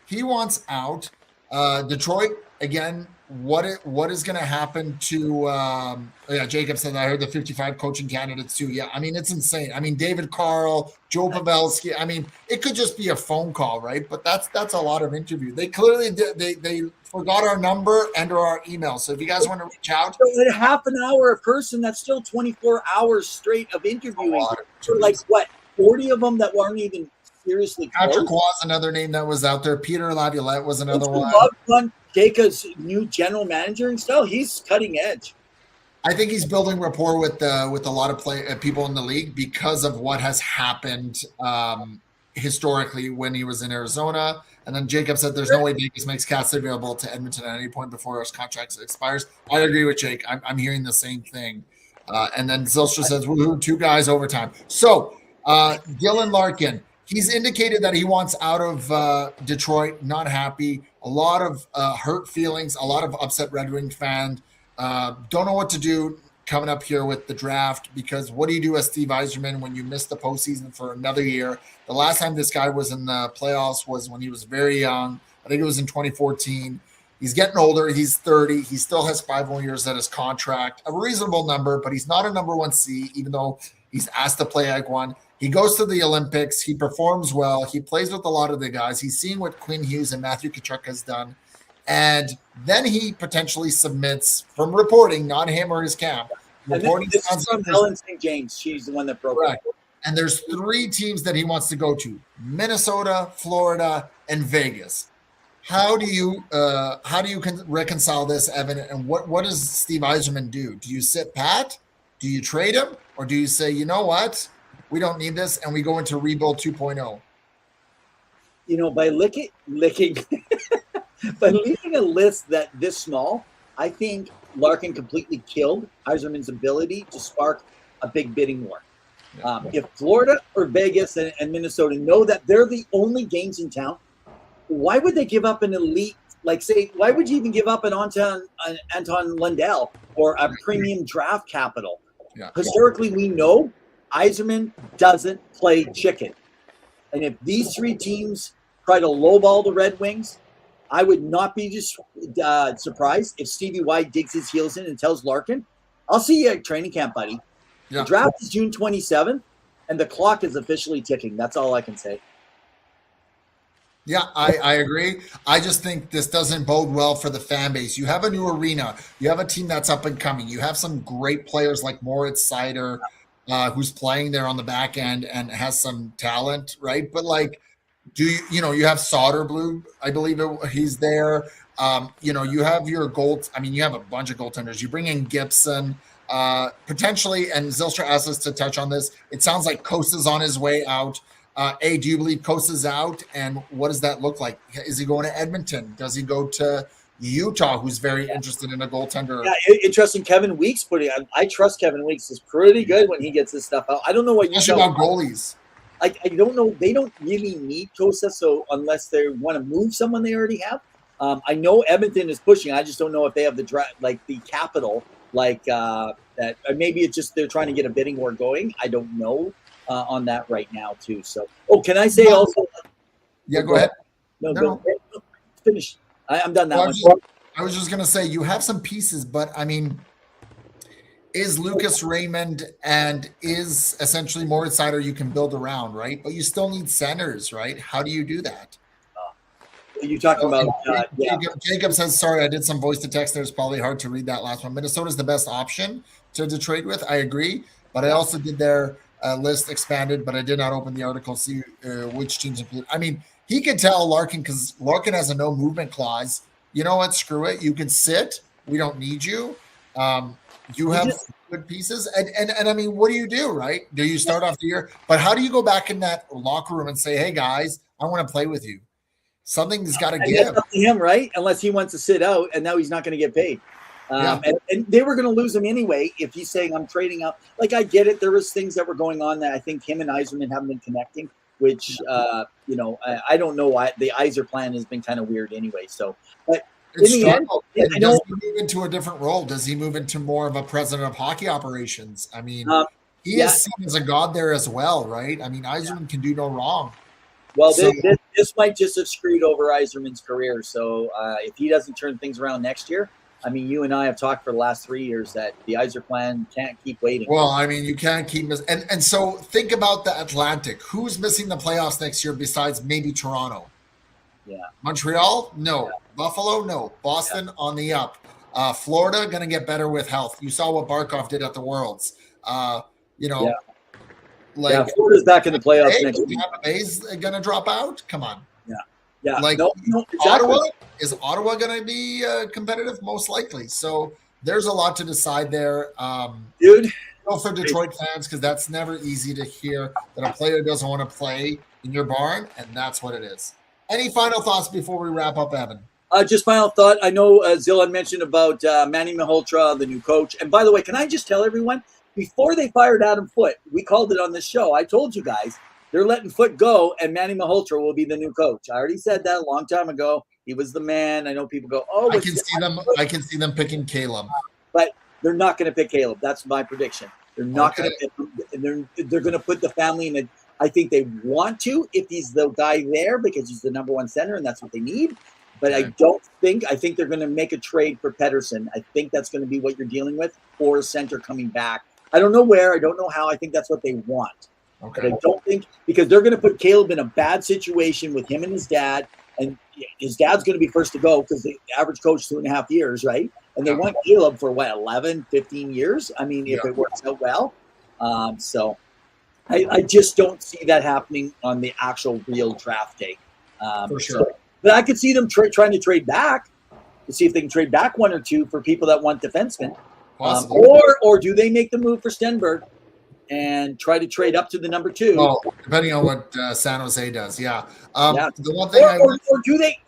He wants out. Detroit again. What is going to happen to? Jacob said I heard the 55 coaching candidates too. Yeah, I mean it's insane. I mean David Carl, Joe Pavelski. I mean it could just be a phone call, right? But that's a lot of interview. They clearly did. They forgot our number and or our email. So if you guys want to reach out, so half an hour a person, that's still 24 hours straight of interviewing for like what 40 of them that weren't even seriously close. Patrick was another name that was out there. Peter Laviolette was another one. Jacob's new general manager and stuff. He's cutting edge. I think he's building rapport with a lot of people in the league because of what has happened historically when he was in Arizona. And then Jacob said there's no way Vegas makes Cassidy available to Edmonton at any point before his contract expires. I agree with Jake. I'm hearing the same thing. And then Zylstra says, woohoo, 2 guys overtime. So Dylan Larkin, he's indicated that he wants out of Detroit, not happy. A lot of hurt feelings, a lot of upset Red Wing fans. Don't know what to do coming up here with the draft, because what do you do as Steve Yzerman when you miss the postseason for another year? The last time this guy was in the playoffs was when he was very young. I think it was in 2014. He's getting older. He's 30. He still has 5 more years at his contract, a reasonable number, but he's not a number 1 C, even though he's asked to play like one. He goes to the Olympics. He performs well. He plays with a lot of the guys. He's seen what Quinn Hughes and Matthew Tkachuk has done. And then he potentially submits from reporting, not him or his camp. Reporting this is from Helen St. James. She's the one that broke it. And there's 3 teams that he wants to go to: Minnesota, Florida, and Vegas. How do you reconcile this, Evan? And what does Steve Yzerman do? Do you sit pat? Do you trade him? Or do you say, you know what? We don't need this, and we go into rebuild 2.0? You know, by licking by leaving a list that this small, I think Larkin completely killed Yzerman's ability to spark a big bidding war. If Florida or Vegas and Minnesota know that they're the only games in town, why would they give up an elite, like say, why would you even give up an Anton Lundell or a premium draft capital? Yeah. Historically, we know Yzerman doesn't play chicken. And if these 3 teams try to lowball the Red Wings, I would not be just surprised if Stevie Y digs his heels in and tells Larkin, I'll see you at training camp, buddy. Yeah. The draft is June 27th, and the clock is officially ticking. That's all I can say. Yeah, I agree. I just think this doesn't bode well for the fan base. You have a new arena. You have a team that's up and coming. You have some great players like Moritz Seider, who's playing there on the back end and has some talent, right? But like, you have Soderblue, I believe he's there. You have your goals. I mean, you have a bunch of goaltenders. You bring in Gibson, potentially, and Zylstra asked us to touch on this. It sounds like Costa's on his way out. Do you believe Costa's out? And what does that look like? Is he going to Edmonton? Does he go to Utah, who's very interested in a goaltender? Yeah, interesting. Kevin Weeks I trust Kevin Weeks is pretty good when he gets this stuff out. I don't know what you about goalies. I don't know. They don't really need Costa, so unless they want to move someone they already have. I know Edmonton is pushing. I just don't know if they have the capital, that. Maybe it's just they're trying to get a bidding war going. I don't know on that right now too. So, can I say also? Yeah, go ahead. No. Finish. I'm done that one. I was just gonna say you have some pieces, but I mean, is Lucas Raymond and is essentially Moritz Seider you can build around, right? But you still need centers, right? How do you do that? You talking about? Jacob says, sorry, I did some voice to text there. It's probably hard to read that last one. Minnesota's the best option to trade with. I agree, but I also did their list expanded, but I did not open the article, see which teams include. I mean, he could tell Larkin, because Larkin has a no movement clause. You know what? Screw it. You can sit. We don't need you. You have good pieces. And I mean, what do you do, right? Do you start off the year? But how do you go back in that locker room and say, hey, guys, I want to play with you? Something's got to give. It's up to him, right? Unless he wants to sit out, and now he's not going to get paid. And they were going to lose him anyway if he's saying, I'm trading up. Like, I get it. There was things that were going on that I think him and Yzerman haven't been connecting, which, I don't know why. The Yzer plan has been kind of weird anyway. So, but does he move into a different role? Does he move into more of a president of hockey operations? I mean, he is seen as a god there as well, right? I mean, Yzerman can do no wrong. Well, this might just have screwed over Yzerman's career. So if he doesn't turn things around next year, I mean, you and I have talked for the last 3 years that the Yzer plan can't keep waiting. Well, I mean, you can't keep and so think about the Atlantic. Who's missing the playoffs next year besides maybe Toronto? Yeah. Montreal? No. Yeah. Buffalo? No. Boston on the up. Florida going to get better with health. You saw what Barkov did at the Worlds. Like, Florida's back in the playoffs next week. Tampa Bay's going to drop out. Come on. Yeah. Like, no, exactly. Is Ottawa going to be competitive? Most likely. So there's a lot to decide there. Dude. For Detroit fans, because that's never easy to hear that a player doesn't want to play in your barn, and that's what it is. Any final thoughts before we wrap up, Evan? Just final thought. I know Zillan mentioned about Manny Malhotra, the new coach. And by the way, can I just tell everyone, before they fired Adam Foote, we called it on this show. I told you guys they're letting Foote go, and Manny Malhotra will be the new coach. I already said that a long time ago. He was the man. I know people go, "Oh, I can see them picking Caleb," but they're not going to pick Caleb. That's my prediction. They're not going to pick him. They're going to put the family in it. I think they want to if he's the guy there because he's the number one center and that's what they need. But I think they're going to make a trade for Pettersson. I think that's going to be what you're dealing with, or a center coming back. I don't know where. I don't know how. I think that's what they want. Okay. But I don't think because they're going to put Caleb in a bad situation with him and his dad. And his dad's going to be first to go because the average coach 2.5 years, right? And they want Caleb for 11, 15 years. I mean, if it works out well. So I just don't see that happening on the actual real draft day. For sure. But I could see them trying to trade back to see if they can trade back one or two for people that want defensemen. Or do they make the move for Stenberg and try to trade up to the number 2? Well, depending on what San Jose does, yeah. The one thing or do they?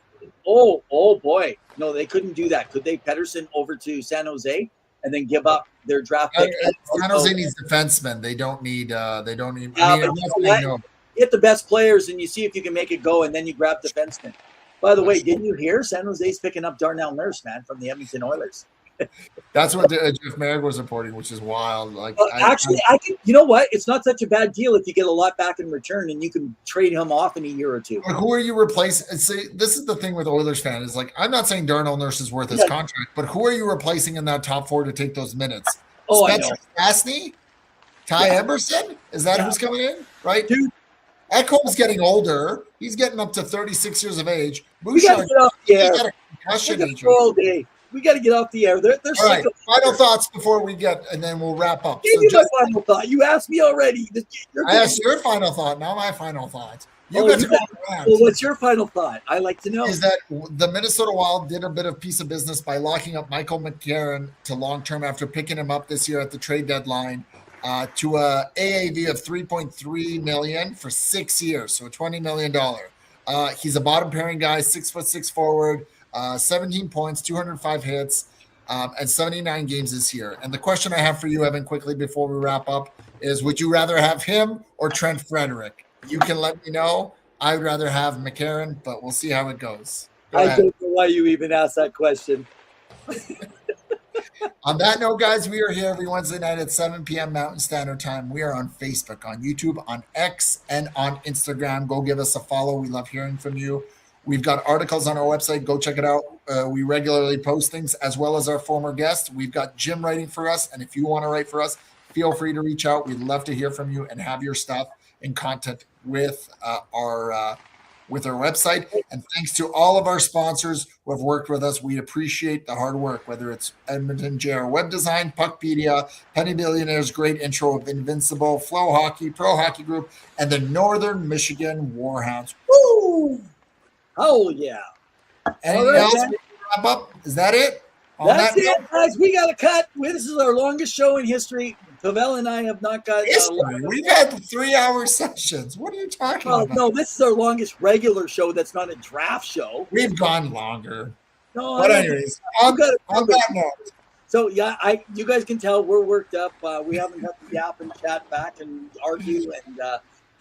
Oh boy, no, they couldn't do that. Could they Pettersson over to San Jose and then give up their draft pick? San Jose needs defensemen. They don't need. They don't need. Get the best players and you see if you can make it go, and then you grab defensemen. By the way, didn't you hear San Jose's picking up Darnell Nurse, man, from the Edmonton Oilers? That's what Jeff Merrick was reporting, which is wild. Like, I can. You know what? It's not such a bad deal if you get a lot back in return, and you can trade him off in a year or two. Who are you replacing? See, this is the thing with Oilers fans. Is like, I'm not saying Darnell Nurse is worth his contract, but who are you replacing in that top 4 to take those minutes? Spencer Stastny, Ty Eberson? Is that who's coming in? Right, dude. Ekholm's getting older. He's getting up to 36 years of age. Bouchard, he's got a concussion injury. We got to get off the air. They're all right. Final thoughts before we get, and then we'll wrap up. Give you my final thought. You asked me already. I asked your final thought. Now my final thought. Well, what's your final thought? I like to know. Is that the Minnesota Wild did a bit of piece of business by locking up Michael McCarron to long term after picking him up this year at the trade deadline to a AAV of $3.3 million for 6 years, so $20 million. He's a bottom pairing guy, 6'6" forward. 17 points, 205 hits, and 79 games this year. And the question I have for you, Evan, quickly before we wrap up is, would you rather have him or Trent Frederick? You can let me know. I would rather have McCarron, but we'll see how it goes. I don't know why you even asked that question. On that note, guys, we are here every Wednesday night at 7 p.m. Mountain Standard Time. We are on Facebook, on YouTube, on X, and on Instagram. Go give us a follow. We love hearing from you. We've got articles on our website. Go check it out. We regularly post things, as well as our former guests. We've got Jim writing for us, and if you want to write for us, feel free to reach out. We'd love to hear from you and have your stuff in content with our website. And thanks to all of our sponsors who have worked with us. We appreciate the hard work, whether it's Edmonton JR Web Design, Puckpedia, Penny Billionaire's great intro of Invincible, Flow Hockey, Pro Hockey Group, and the Northern Michigan Warhounds. Woo! Oh, yeah. Anything else? Wrap up? Is that it? That's it, guys. We got to cut. This is our longest show in history. Pavel and I have not got we've had 3-hour sessions. What are you talking about? No, this is our longest regular show that's not a draft show. We've gone longer. No, but anyways, on that note. So, yeah, you guys can tell we're worked up. We haven't got to yap and chat back and argue, and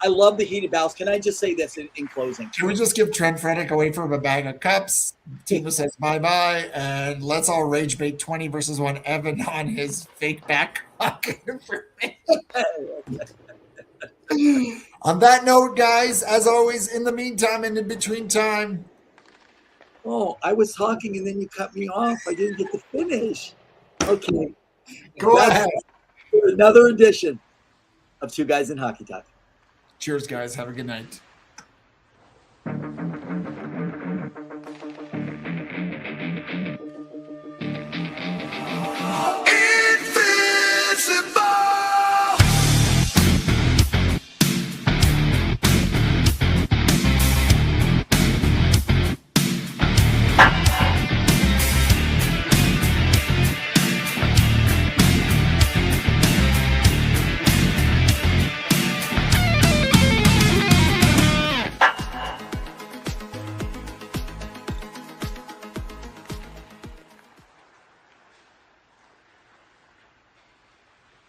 I love the heated battles. Can I just say this in closing? Can we just give Trent Frederick away from a bag of cups? Tina says bye-bye, and let's all rage bait 20 versus 1 Evan on his fake back. On that note, guys, as always, in the meantime and in between time. Oh, I was talking and then you cut me off. I didn't get to finish. Okay. Go ahead. Another edition of Two Guys in Hockey Talk. Cheers, guys. Have a good night.